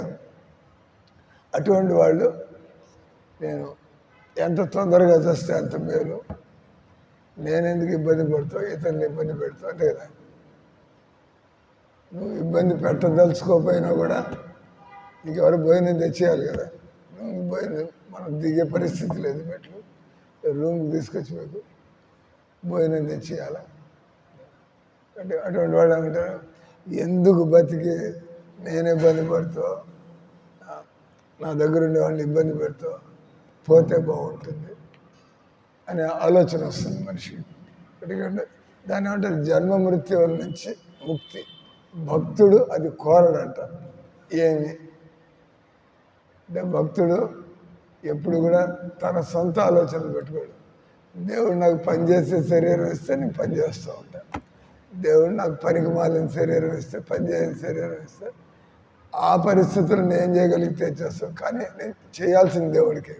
అటువంటి వాళ్ళు నేను ఎంత తొందరగా చేస్తే అంత మేలు, నేనెందుకు ఇబ్బంది పడతావు, ఇతరుని ఇబ్బంది పెడతావు అంతే కదా. నువ్వు ఇబ్బంది పెట్టదలుచుకోకపోయినా కూడా నీకు ఎవరు భోజనం తెచ్చేయాలి కదా. నువ్వు భోజనం మనం దిగే పరిస్థితి లేదు, మెట్లు రూమ్కి తీసుకొచ్చి మీకు భోజనం తెచ్చేయాలి. అంటే అటువంటి వాళ్ళు అంటారు, ఎందుకు బతికి నేను ఇబ్బంది పడుతావు, నా దగ్గర ఉండే వాళ్ళని ఇబ్బంది పెడతావు, పోతే బాగుంటుంది అనే ఆలోచన వస్తుంది మనిషికి. ఎందుకంటే దాని ఏమంటారు, జన్మ మృత్యువుల నుంచి ముక్తి. భక్తుడు అది కోరడంట. ఏమి అంటే భక్తుడు ఎప్పుడు కూడా తన సొంత ఆలోచనలు పెట్టుకోడు. దేవుడు నాకు పనిచేసే శరీరం ఇస్తే నేను పని చేస్తూ ఉంటాను, దేవుడు నాకు పనికి మాలిన శరీరం ఇస్తే, పనిచేయని శరీరం ఇస్తే ఆ పరిస్థితులు నేను చేయగలిగితే చేస్తాను. కానీ నేను చేయాల్సింది దేవుడికి.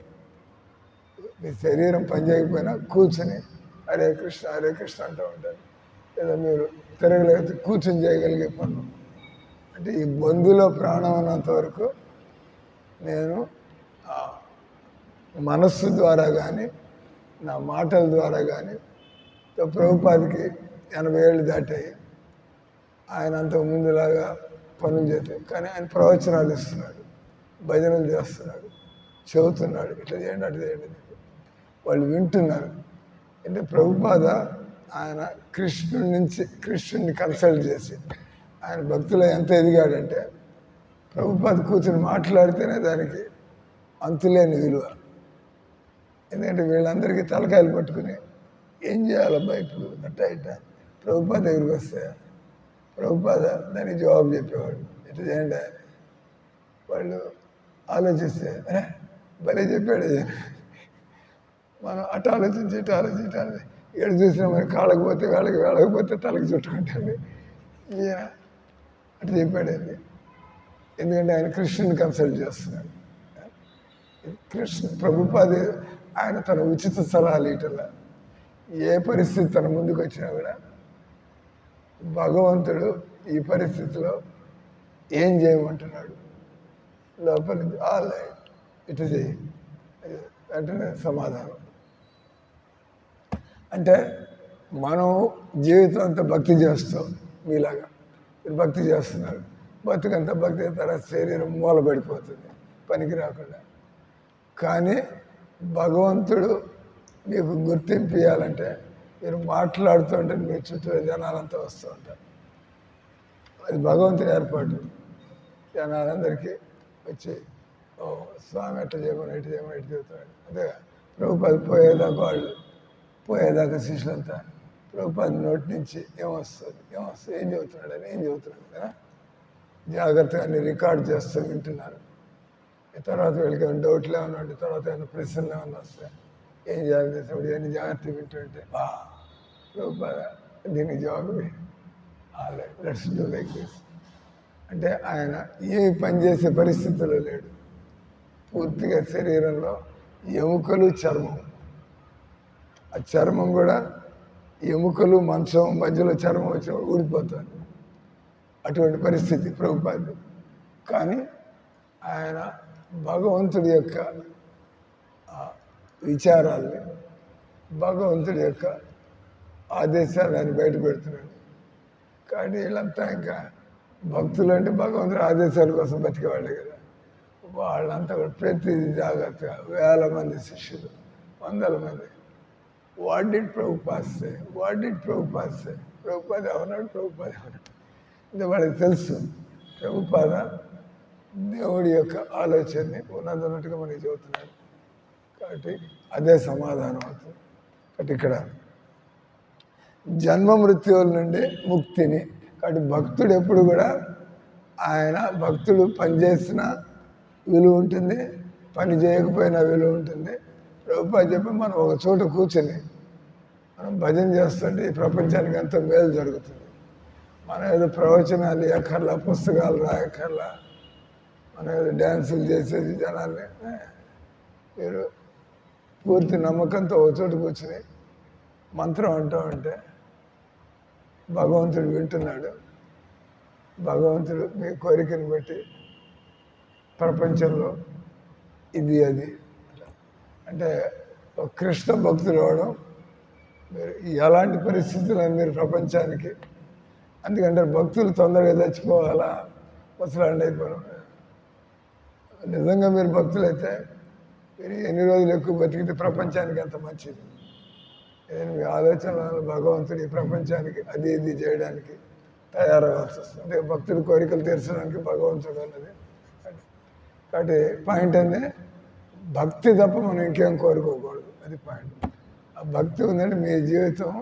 మీ శరీరం పనిచేయకపోయినా కూర్చొని హరే కృష్ణ హరే కృష్ణ అంటూ ఉంటాను. లేదా మీరు తిరగలేకపోతే కూర్చొని చేయగలిగే పనులు. అంటే ఈ బొందులో ప్రాణం ఉన్నంత వరకు నేను మనస్సు ద్వారా కానీ నా మాటల ద్వారా కానీ, ప్రభుపాదికి 80 ఏళ్ళు దాటాయి. ఆయన అంతకు ముందులాగా పనులు చేస్తాయి, కానీ ఆయన ప్రవచనాలు ఇస్తున్నాడు, భజనలు చేస్తున్నాడు, చెబుతున్నాడు, ఇట్లా చేయండి అట్లా చేయండి. వాళ్ళు వింటున్నారు. అంటే ప్రభుపాద ఆయన కృష్ణుడిని కన్సల్ట్ చేసి ఆయన భక్తులు ఎంత ఎదిగాడంటే, ప్రభుపాద కూర్చొని మాట్లాడితేనే దానికి అంతులేని విలువ. ఎందుకంటే వీళ్ళందరికీ తలకాయలు పట్టుకుని ఏం చేయాలబ్బా ఇప్పుడు అట్ట ఇట్ట, ప్రభుపాద దగ్గరికి వస్తే ప్రభుపాద దానికి జవాబు చెప్పేవాడు, ఇట్లా చేయండి. వాళ్ళు ఆలోచిస్తే భలే చెప్పాడు. మనం అటు ఆలోచించి ఇటు ఆలోచించాలి. ఎడు చూసినా మరి కాళ్ళకి పోతే వేళకి, వేళకపోతే తలకి చుట్టుకుంటుంది. ఈయన అటు చెప్పాడండి. ఎందుకంటే ఆయన కృష్ణుని కన్సల్ట్ చేస్తున్నాడు. ప్రభుపాద ఆయన తన ఉచిత సలహాలు ఇటలా ఏ పరిస్థితి తన ముందుకు వచ్చినా కూడా భగవంతుడు ఈ పరిస్థితిలో ఏం చేయమంటున్నాడు, లోపల ఇటు చేయి వెంటనే సమాధానం. అంటే మనం జీవితం అంతా భక్తి చేస్తాం, మీలాగా మీరు భక్తి చేస్తున్నారు. బతుకంతా భక్తి తర్వాత శరీరం మూలబడిపోతుంది పనికి రాకుండా. కానీ భగవంతుడు మీకు గుర్తింపు ఇవ్వాలంటే మీరు మాట్లాడుతుంటే మీ చుట్టూ జనాలంతా వస్తూ ఉంటారు. అది భగవంతుని ఏర్పాటు. జనాలందరికీ వచ్చి ఓ స్వామి ఎట్లా చేయమని ఇటు చేయమని ఇటు చెబుతున్నాడు. అంతేగా ప్రభుపాద పోయేదాకా శిష్యులంతా ప్రభుపాద నోటి నుంచి ఏమొస్తుంది ఏం చెబుతున్నాడు అని ఏం చెబుతున్నాడు కదా జాగ్రత్తగా అన్ని రికార్డ్ చేస్తూ వింటున్నారు. తర్వాత వీళ్ళకి ఏమైనా డౌట్లు ఏమన్నా ఉంటే, తర్వాత ఏమైనా ప్రశ్నలు ఏమన్నా వస్తాయి, ఏం చేయాలి చేసినప్పుడు ఇవన్నీ జాగ్రత్తగా వింటుంటే ప్రభుపాద దీనికి జవాబు లెట్స్ డూ లైక్ దిస్ అంటే ఆయన ఏమి పనిచేసే పరిస్థితుల్లో లేడు. పూర్తిగా శరీరంలో ఎముకలు చర్మం, ఆ చర్మం కూడా ఎముకలు మంచం మధ్యలో చర్మం వచ్చి ఊడిపోతుంది. అటువంటి పరిస్థితి ప్రభుపాద. కానీ ఆయన భగవంతుడి యొక్క విచారాల్ని, భగవంతుడి యొక్క ఆదేశాలు ఆయన బయట పెడుతున్నాడు. కానీ వీళ్ళంతా ఇంకా భక్తులు అంటే భగవంతుడి ఆదేశాల కోసం బతికేవాళ్ళే కదా. వాళ్ళంతా కూడా ప్రతి జాగ్రత్తగా 1000 మంది శిష్యులు, 100 మంది వాట్ డిడ్ ప్రభుపాద సే ప్రభుపాద ఏమన్నాడు, ప్రభుపాద ఏమన్నాడు అంటే వాళ్ళకి తెలుసు. ప్రభుపాద దేవుడి యొక్క ఆలోచనని ఉన్నదన్నట్టుగా మనకి చెబుతున్నాడు. కాబట్టి అదే సమాధానం అవుతుంది. కాబట్టి ఇక్కడ జన్మ మృత్యువుల నుండి ముక్తిని, కాబట్టి భక్తుడు ఎప్పుడు కూడా భక్తుడు పనిచేసిన విలువ ఉంటుంది, పని చేయకపోయినా విలువ ఉంటుంది. ప్రభుపాద చెప్పి మనం ఒక చోట కూర్చొని మనం భజన చేస్తుంటే ఈ ప్రపంచానికి ఎంతో మేలు జరుగుతుంది. మనం ఏదో ప్రవచనాలు ఎక్కర్లా, పుస్తకాలు రాయక్కర్లా, మనం ఏదో డ్యాన్సులు చేసేది జనాల్ని. మీరు పూర్తి నమ్మకంతో ఒక చోట కూర్చొని మంత్రం అంటూ ఉంటే భగవంతుడు వింటున్నాడు. భగవంతుడు మీ కోరికను బట్టి ప్రపంచంలో ఇది అది అంటే ఒక కృష్ణ భక్తులు అవడం మీరు ఎలాంటి పరిస్థితుల్లో మీరు ప్రపంచానికి అందుకంటే భక్తులు తొందరగా తెచ్చిపోవాలా ముసలాండి అయిపోవడం నిజంగా మీరు భక్తులైతే మీరు ఎన్ని రోజులు ఎక్కువ బతికితే ప్రపంచానికి అంత మంచిది మీ ఆలోచనలు భగవంతుడు ఈ ప్రపంచానికి అది ఇది చేయడానికి తయారవ్వాల్సి వస్తుంది అంటే భక్తుల కోరికలు తీర్చడానికి భగవంతుడు అన్నది కాబట్టి పాయింట్ అంటే భక్తి తప్ప మనం ఇంకేం కోరుకోకూడదు అది పాయింట్ ఆ భక్తి ఉందంటే మీ జీవితం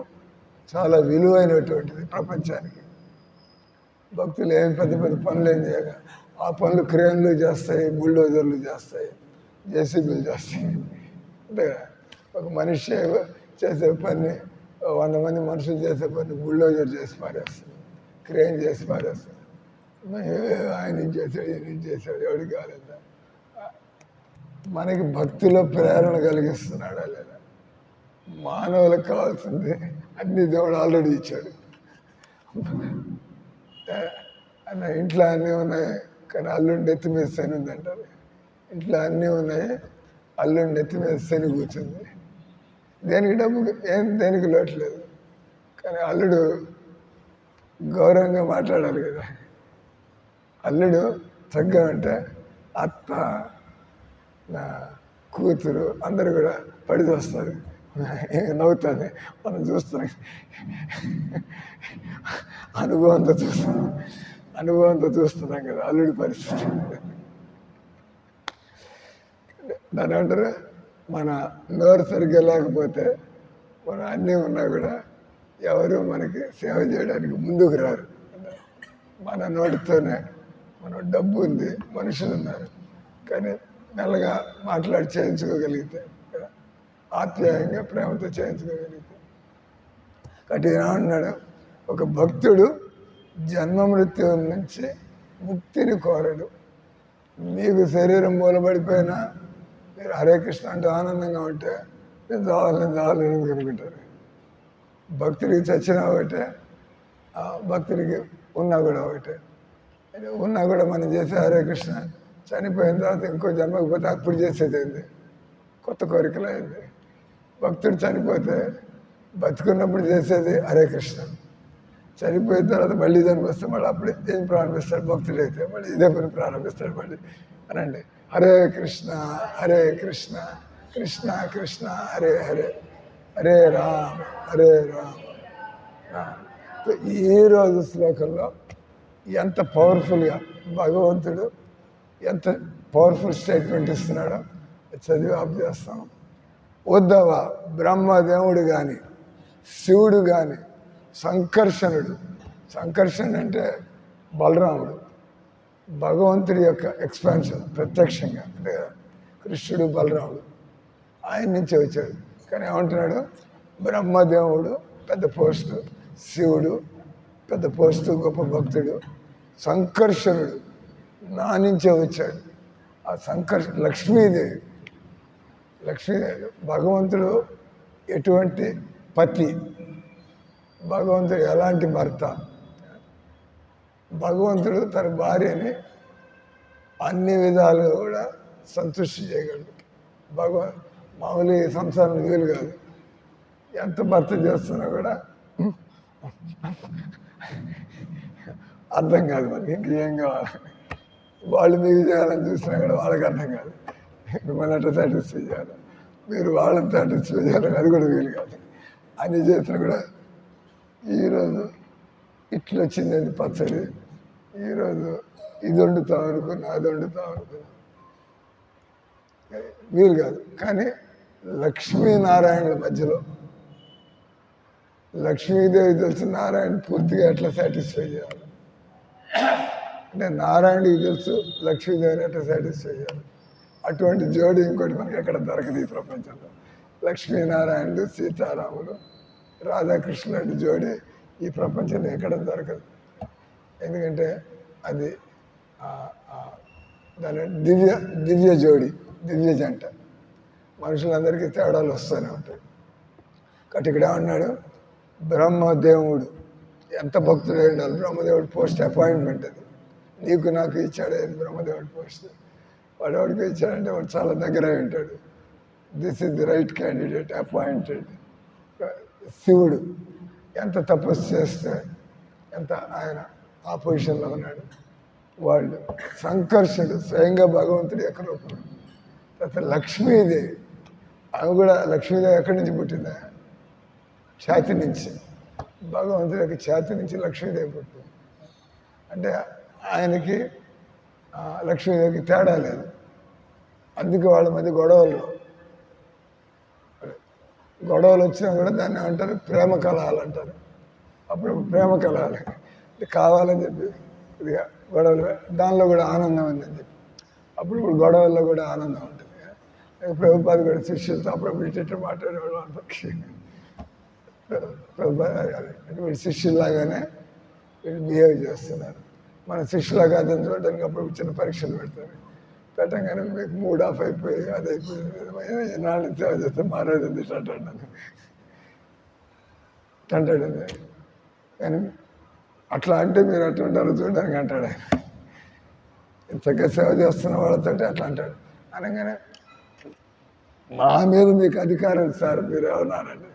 చాలా విలువైనటువంటిది ప్రపంచానికి భక్తులు ఏం పెద్ద పెద్ద పనులు ఏం చేయగా ఆ పనులు క్రేన్లు చేస్తాయి బుల్డోజర్లు చేస్తాయి జేసీబీలు చేస్తాయి అంటే ఒక మనిషి చేసే పని 100 మంది మనుషులు చేసే పని బుల్డోజర్ చేసి పారేస్తుంది క్రేన్ చేసి పారేస్తుంది ఆయన చేశాడు ఈయన చేశాడు ఎవరికి కాలేదా మనకి భక్తిలో ప్రేరణ కలిగిస్తున్నాడా లేదా మానవులకు కావాల్సింది అన్ని దేవుడు ఆల్రెడీ ఇచ్చాడు అన్న ఇంట్లో అన్నీ ఉన్నాయి కానీ అల్లుండి ఎత్తి మీద శని ఉంది అంటారు ఇంట్లో అన్నీ ఉన్నాయి అల్లుండి ఎత్తి మీద శని కూర్చుంది దేనికి డబ్బు దేనికి లోట్లేదు కానీ అల్లుడు గౌరవంగా మాట్లాడాలి కదా అల్లుడు తగ్గ అంటే అత్త నా కూతురు అందరూ కూడా పడి వస్తారు నవ్వుతుంది మనం చూస్తున్నాం అనుభవంతో చూస్తున్నాం కదా అల్లుడి పరిస్థితి దాని అంటారు మన నోరు సరిగ్గా లేకపోతే మన అన్నీ ఉన్నా కూడా ఎవరు మనకి సేవ చేయడానికి ముందుకు రారు మన నోటితోనే మన డబ్బు ఉంది మనుషులు ఉన్నారు కానీ మెల్లగా మాట్లాడి చేయించుకోగలిగితే ఆప్యాయంగా ప్రేమతో చేయించుకోగలిగితే కాబట్టి ఏమన్నాడు ఒక భక్తుడు జన్మ మృత్యువుల నుంచి ముక్తిని కోరడు మీకు శరీరం మూలబడిపోయినా మీరు హరే కృష్ణ అంటే ఆనందంగా ఉంటే నేను చావాలని అనుకుంటారు భక్తుడికి చచ్చినా ఒకటే భక్తుడికి ఉన్నా కూడా ఒకటే ఉన్నా కూడా మనం చేసే హరే కృష్ణ చనిపోయిన తర్వాత ఇంకో జన్మకు పోతే అప్పుడు చేసేది ఏంది కొత్త కోరికలు అయింది భక్తుడు చనిపోతే బతుకున్నప్పుడు చేసేది హరే కృష్ణ చనిపోయిన తర్వాత మళ్ళీ దానికి వస్తే మళ్ళీ అప్పుడు ఏం ప్రారంభిస్తాడు భక్తులు అయితే మళ్ళీ ఇదే పని ప్రారంభిస్తాడు మళ్ళీ అనండి హరే కృష్ణ కృష్ణ కృష్ణ హరే హరే హరే రామ్ హరే రామ్ ఈ రోజు శ్లోకంలో ఎంత పవర్ఫుల్గా భగవంతుడు ఎంత పవర్ఫుల్ స్టేట్మెంట్ ఇస్తున్నాడో చదివి ఆప్ చేస్తాం ఉద్ధవ బ్రహ్మదేవుడు కానీ శివుడు కానీ సంకర్షణ అంటే బలరాముడు భగవంతుడి యొక్క ఎక్స్పాన్షన్ ప్రత్యక్షంగా అంటే కృష్ణుడు బలరాముడు ఆయన నుంచే వచ్చాడు కానీ ఏమంటున్నాడు బ్రహ్మదేవుడు పెద్ద పోస్టు శివుడు పెద్ద పోస్టు గొప్ప భక్తుడు సంకర్షణుడు నా నుంచే వచ్చాడు ఆ లక్ష్మీదేవి భగవంతుడు ఎటువంటి పతి భగవంతుడు ఎలాంటి భర్త భగవంతుడు తన భార్యని అన్ని విధాలుగా కూడా సంతృష్టి చేయగలడు మామూలు సంసారం వీలు కాదు ఎంత భర్త చేస్తున్నా కూడా అర్థం కాదు మనకి ఇంకేం కావాలి వాళ్ళు మీకు చేయాలని చూసినా కూడా వాళ్ళకి అర్థం కాదు మిమ్మల్ని అట్లా సాటిస్ఫై చేయాలి మీరు వాళ్ళని సాటిస్ఫై చేయాలని అది కూడా వీలు కాదు అన్ని చేసినా కూడా ఈరోజు ఇట్లా వచ్చింది పచ్చడి ఈరోజు ఇది వండుతాం అనుకున్నా అది వండుతాం అనుకున్నా వీలు కాదు కానీ లక్ష్మీనారాయణుల మధ్యలో లక్ష్మీదేవి తెలుసు నారాయణ పూర్తిగా ఎట్లా సాటిస్ఫై చేయాలి అంటే నారాయణకి తెలుసు లక్ష్మీదేవిని ఎట్లా సాటిస్ఫై చేయాలి అటువంటి జోడి ఇంకోటి మనకి ఎక్కడ దొరకదు ఈ ప్రపంచంలో లక్ష్మీనారాయణుడు సీతారాములు రాధాకృష్ణుడు జోడి ఈ ప్రపంచంలో ఎక్కడ దొరకదు ఎందుకంటే అది దాని దివ్య జోడి దివ్య జంట మనుషులందరికీ తేడాలు వస్తూనే ఉంటాయి కాబట్టి ఇక్కడ ఏమన్నాడు బ్రహ్మదేవుడు ఎంత భక్తుడు ఉండాలి బ్రహ్మదేవుడు పోస్ట్ అపాయింట్మెంట్ అది నీకు నాకు ఇచ్చాడు బ్రహ్మదేవుడు పోస్ట్ వాడు ఎవరికి ఇచ్చాడంటే వాడు చాలా దగ్గర ఉంటాడు. This is the right candidate appointed. శివుడు ఎంత తపస్సు చేస్తే ఎంత ఆయన ఆ పొజిషన్లో ఉన్నాడు. వాళ్ళు సంకర్షుడు స్వయంగా భగవంతుడు ఎక్కడ రూపం. తర్వాత లక్ష్మీదేవి, ఆమె కూడా లక్ష్మీదేవి ఎక్కడి నుంచి పుట్టిందా? ఛాతి నుంచి. భగవంతుడి యొక్క ఛాతి నుంచి లక్ష్మీదేవి పుట్టింది. అంటే ఆయనకి లక్ష్మీదేవికి తేడా లేదు. అందుకే వాళ్ళ మధ్య గొడవలు వచ్చినా కూడా దాన్ని అంటారు ప్రేమ కలహాలు అంటారు. అప్పుడు ప్రేమ కలహాలు కావాలని చెప్పి ఇదిగా గొడవలు, దానిలో కూడా ఆనందం ఉందని చెప్పి అప్పుడు గొడవల్లో కూడా ఆనందం ఉంటుంది. ప్రభుపాద కూడా శిష్యులతో అప్పుడప్పుడు ఇటు మాట్లాడేవాళ్ళు అంటారు. వీళ్ళు శిష్యుల్లాగానే వీళ్ళు బిహేవ్ చేస్తున్నారు. మన శిష్యులాగా అర్థం చూడడానికి అప్పుడు చిన్న పరీక్షలు పెట్టంగానే మీకు మూడ్ ఆఫ్ అయిపోయి అది అయిపోయింది. నాన్న సేవ చేస్తే మారేది అంటాడు. కానీ అట్లా అంటే మీరు అట్లా ఉంటారు చూడడానికి అంటాడు. ఇంతగా సేవ చేస్తున్న వాళ్ళతో అట్లా అంటాడు. అనగానే మా మీద మీకు అధికారం సార్, మీరు ఏమన్నారండి?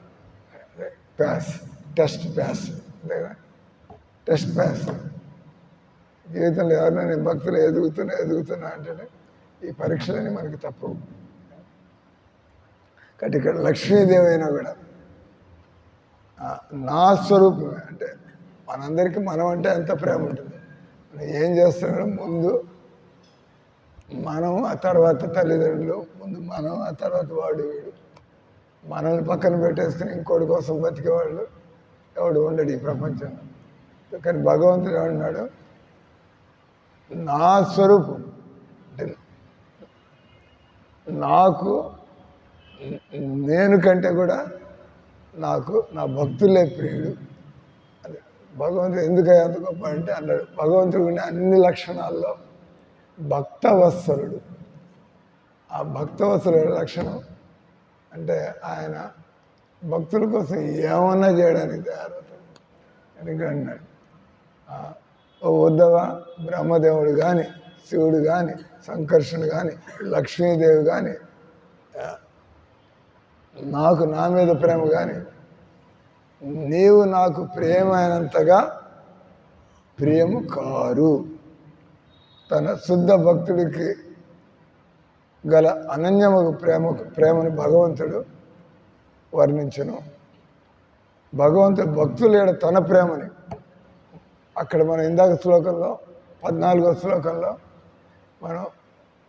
టెస్ట్ ప్యాస్ జీవితంలో ఎవరైనా నేను భక్తులు ఎదుగుతున్నా అంటే ఈ పరీక్షలని మనకి తప్పవు. కాబట్టి ఇక్కడ లక్ష్మీదేవి అయినా కూడా నా స్వరూపమే. అంటే మనందరికీ మనం అంటే ఎంత ప్రేమ ఉంటుంది. ఏం చేస్తున్నాడో ముందు మనం, ఆ తర్వాత తల్లిదండ్రులు, ముందు మనం, ఆ తర్వాత వాడు వీడు. మనల్ని పక్కన పెట్టేసుకుని ఇంకోటి కోసం బతికేవాళ్ళు ఎవడు ఉండడు ఈ ప్రపంచంలో. కానీ భగవంతుడు ఏమన్నాడు? నా స్వరూపం అంటే నాకు, నేను కంటే కూడా నాకు నా భక్తులే ప్రియుడు. అది భగవంతుడు ఎందుకయ్యా అంత గొప్ప అంటే అన్నాడు. భగవంతుడు ఉన్న అన్ని లక్షణాల్లో భక్తవత్సలుడు. ఆ భక్తవత్సలుడి లక్షణం అంటే ఆయన భక్తుల కోసం ఏమన్నా చేయడానికి తయారవుతాడు. ఎందుకంటే అన్నాడు, ఓ ఉద్ధవ, బ్రహ్మదేవుడు కానీ, శివుడు కానీ, సంకర్షణుడు కానీ, లక్ష్మీదేవి కానీ, నాకు నా మీద ప్రేమ కానీ, నీవు నాకు ప్రియమైనంతగా ప్రియము కారు. తన శుద్ధ భక్తుడికి గల అనన్యముకు ప్రేమను భగవంతుడు వర్ణించను. భగవంతుడు భక్తులేడ తన ప్రేమని అక్కడ మనం ఇందాక శ్లోకంలో 14వ శ్లోకంలో మనం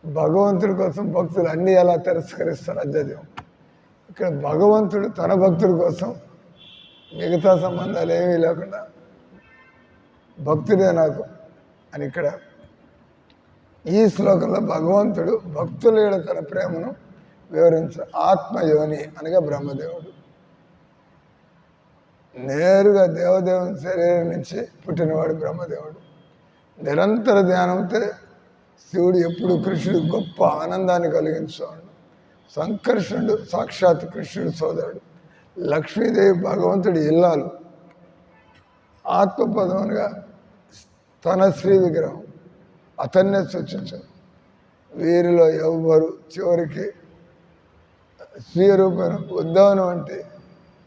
భగవంతుడి కోసం భక్తులు అన్నీ ఎలా తిరస్కరిస్తారు అధ్యయం. ఇక్కడ భగవంతుడు తన భక్తుడి కోసం మిగతా సంబంధాలు ఏమీ లేకుండా భక్తుడే నాకు అని ఇక్కడ ఈ శ్లోకంలో భగవంతుడు భక్తుల తన ప్రేమను వివరించు. ఆత్మయోని అనగా బ్రహ్మదేవుడు నేరుగా దేవదేవుని శరీరం నుంచి పుట్టినవాడు బ్రహ్మదేవుడు. నిరంతర ధ్యానంతో శివుడు ఎప్పుడు కృష్ణుడు గొప్ప ఆనందాన్ని కలిగించేవాడు. సంకర్షణుడు సాక్షాత్ కృష్ణుడు సోదరుడు. లక్ష్మీదేవి భగవంతుడి ఇల్లాలు. ఆత్మపదమునుగా తన శ్రీ విగ్రహం అతన్నే సూచించారు. వీరిలో ఎవ్వరు చివరికి స్వీయ రూపం ఉద్ధవుని వంటి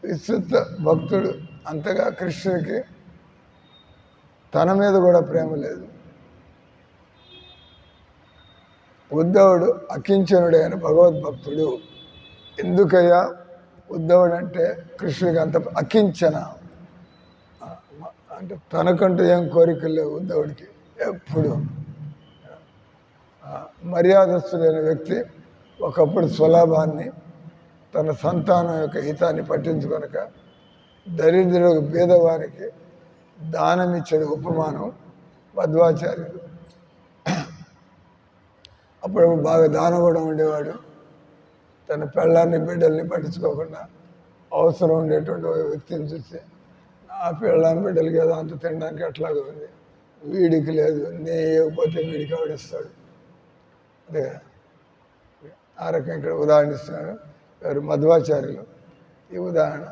విస్తృత భక్తుడు అంతగా కృష్ణుడికి తన మీద కూడా ప్రేమ లేదు. ఉద్ధవుడు అకించనుడైన భగవద్భక్తుడు. ఎందుకయ్యా ఉద్ధవుడు అంటే కృష్ణుడికి అంత అకించన అంటే తనకంటూ ఏం కోరికలు లేవు ఉద్ధవుడికి. ఎప్పుడు మర్యాదస్తుడైన వ్యక్తి ఒకప్పుడు స్వలాభాన్ని, తన సంతానం యొక్క హితాన్ని పట్టించుకొనక దరిద్రులకు పేదవారికి దానం ఇచ్చే ఉపమానం మధ్వాచార్యుడు. అప్పుడు బాగా దానం కూడా ఉండేవాడు. తన పెళ్ళాన్ని బిడ్డల్ని పట్టించుకోకుండా అవసరం ఉండేటువంటి వ్యక్తిని చూసి ఆ పెళ్ళాన్ని బిడ్డలకి ఏదో అంత తినడానికి అట్లాగే ఉంది, వీడికి లేదు, నే ఇవ్వకపోతే వీడికి ఆవిడిస్తాడు. అదే ఆ రకం ఇక్కడ ఉదాహరణ ఇస్తున్నాడు ఎవరు? మధ్వాచార్యులు. ఈ ఉదాహరణ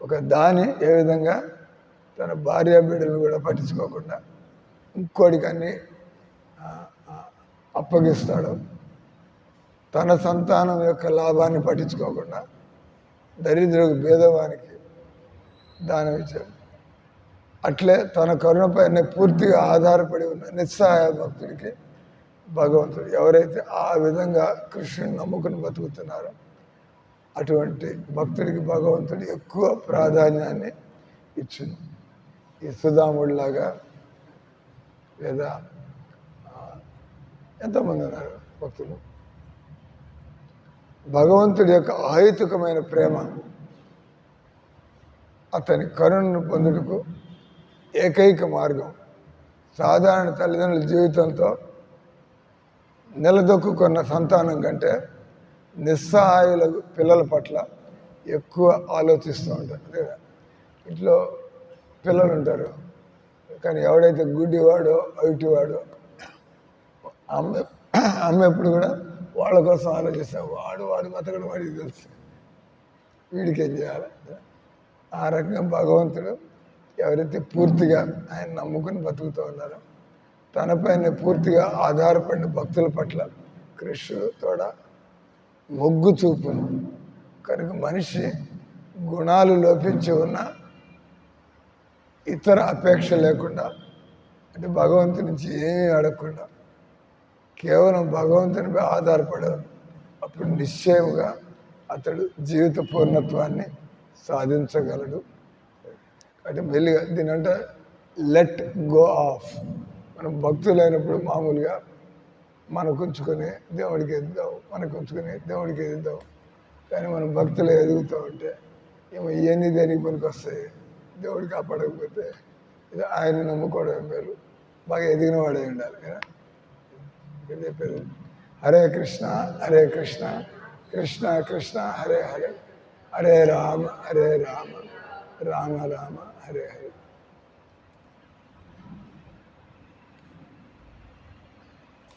ఒక దాని ఏ విధంగా తన భార్య బిడ్డలను కూడా పట్టించుకోకుండా ఇంకోటికి అన్ని అప్పగిస్తాడు. తన సంతానం యొక్క లాభాన్ని పట్టించుకోకుండా దరిద్రులకు భేదవానికి దానం ఇచ్చాడు. అట్లే తన కరుణపైన పూర్తిగా ఆధారపడి ఉన్న నిస్సహాయ భక్తుడికి భగవంతుడు, ఎవరైతే ఆ విధంగా కృష్ణుని నమ్ముకుని బతుకుతున్నారో అటువంటి భక్తుడికి భగవంతుడు ఎక్కువ ప్రాధాన్యాన్ని ఇచ్చింది. ఈ సుధాముడిలాగా లేదా ఎంతమంది ఉన్నారు భక్తులు. భగవంతుడి యొక్క అహేతుకమైన ప్రేమ అతని కరుణను పొందుటకు ఏకైక మార్గం సాధారణ తల్లిదండ్రుల జీవితంతో నిలదొక్కున్న సంతానం కంటే నిస్సహాయుల పిల్లల పట్ల ఎక్కువ ఆలోచిస్తూ ఉంటారు. ఇంట్లో పిల్లలు ఉంటారు, కానీ ఎవడైతే గుడ్డివాడో అవిటివాడో అమ్మ ఎప్పుడు కూడా వాళ్ళ కోసం ఆలోచిస్తాడు. వాడు బతకడం వాడికి తెలుసు, వీడికి ఏం చేయాలి. ఆ రకంగా భగవంతుడు ఎవరైతే పూర్తిగా ఆయన నమ్ముకుని బతుకుతూ ఉన్నారో తనపైన పూర్తిగా ఆధారపడిన భక్తుల పట్ల కృష్ణుడు తోడ మొగ్గు చూపును. కనుక మనిషి గుణాలు లోపించి ఉన్న ఇతర అపేక్ష లేకుండా, అంటే భగవంతుని నుంచి ఏమీ అడగకుండా కేవలం భగవంతునిపై ఆధారపడదు, అప్పుడు నిశ్చయముగా అతడు జీవిత పూర్ణత్వాన్ని సాధించగలడు. అంటే మెల్లిగా దీని అంటే లెట్ గో ఆఫ్. మనం భక్తులైనప్పుడు మామూలుగా మనకు ఉంచుకొని దేవుడికి ఎదుగుతాం, మనకు ఉంచుకొని దేవుడికి ఎదుగుతాం. కానీ మనం భక్తులు ఎదుగుతూ ఉంటే ఏమో ఇవన్నీ దేనికి పనికి వస్తాయి, దేవుడికి కాపాడకపోతే ఇది ఆయన నమ్ముకోవడం మేలు, బాగా ఎదిగిన వాడే ఉండాలి కదా. చెప్పారు హరే కృష్ణ హరే కృష్ణ కృష్ణ కృష్ణ హరే హరే, హరే రామ రామ రామ హరే హరే.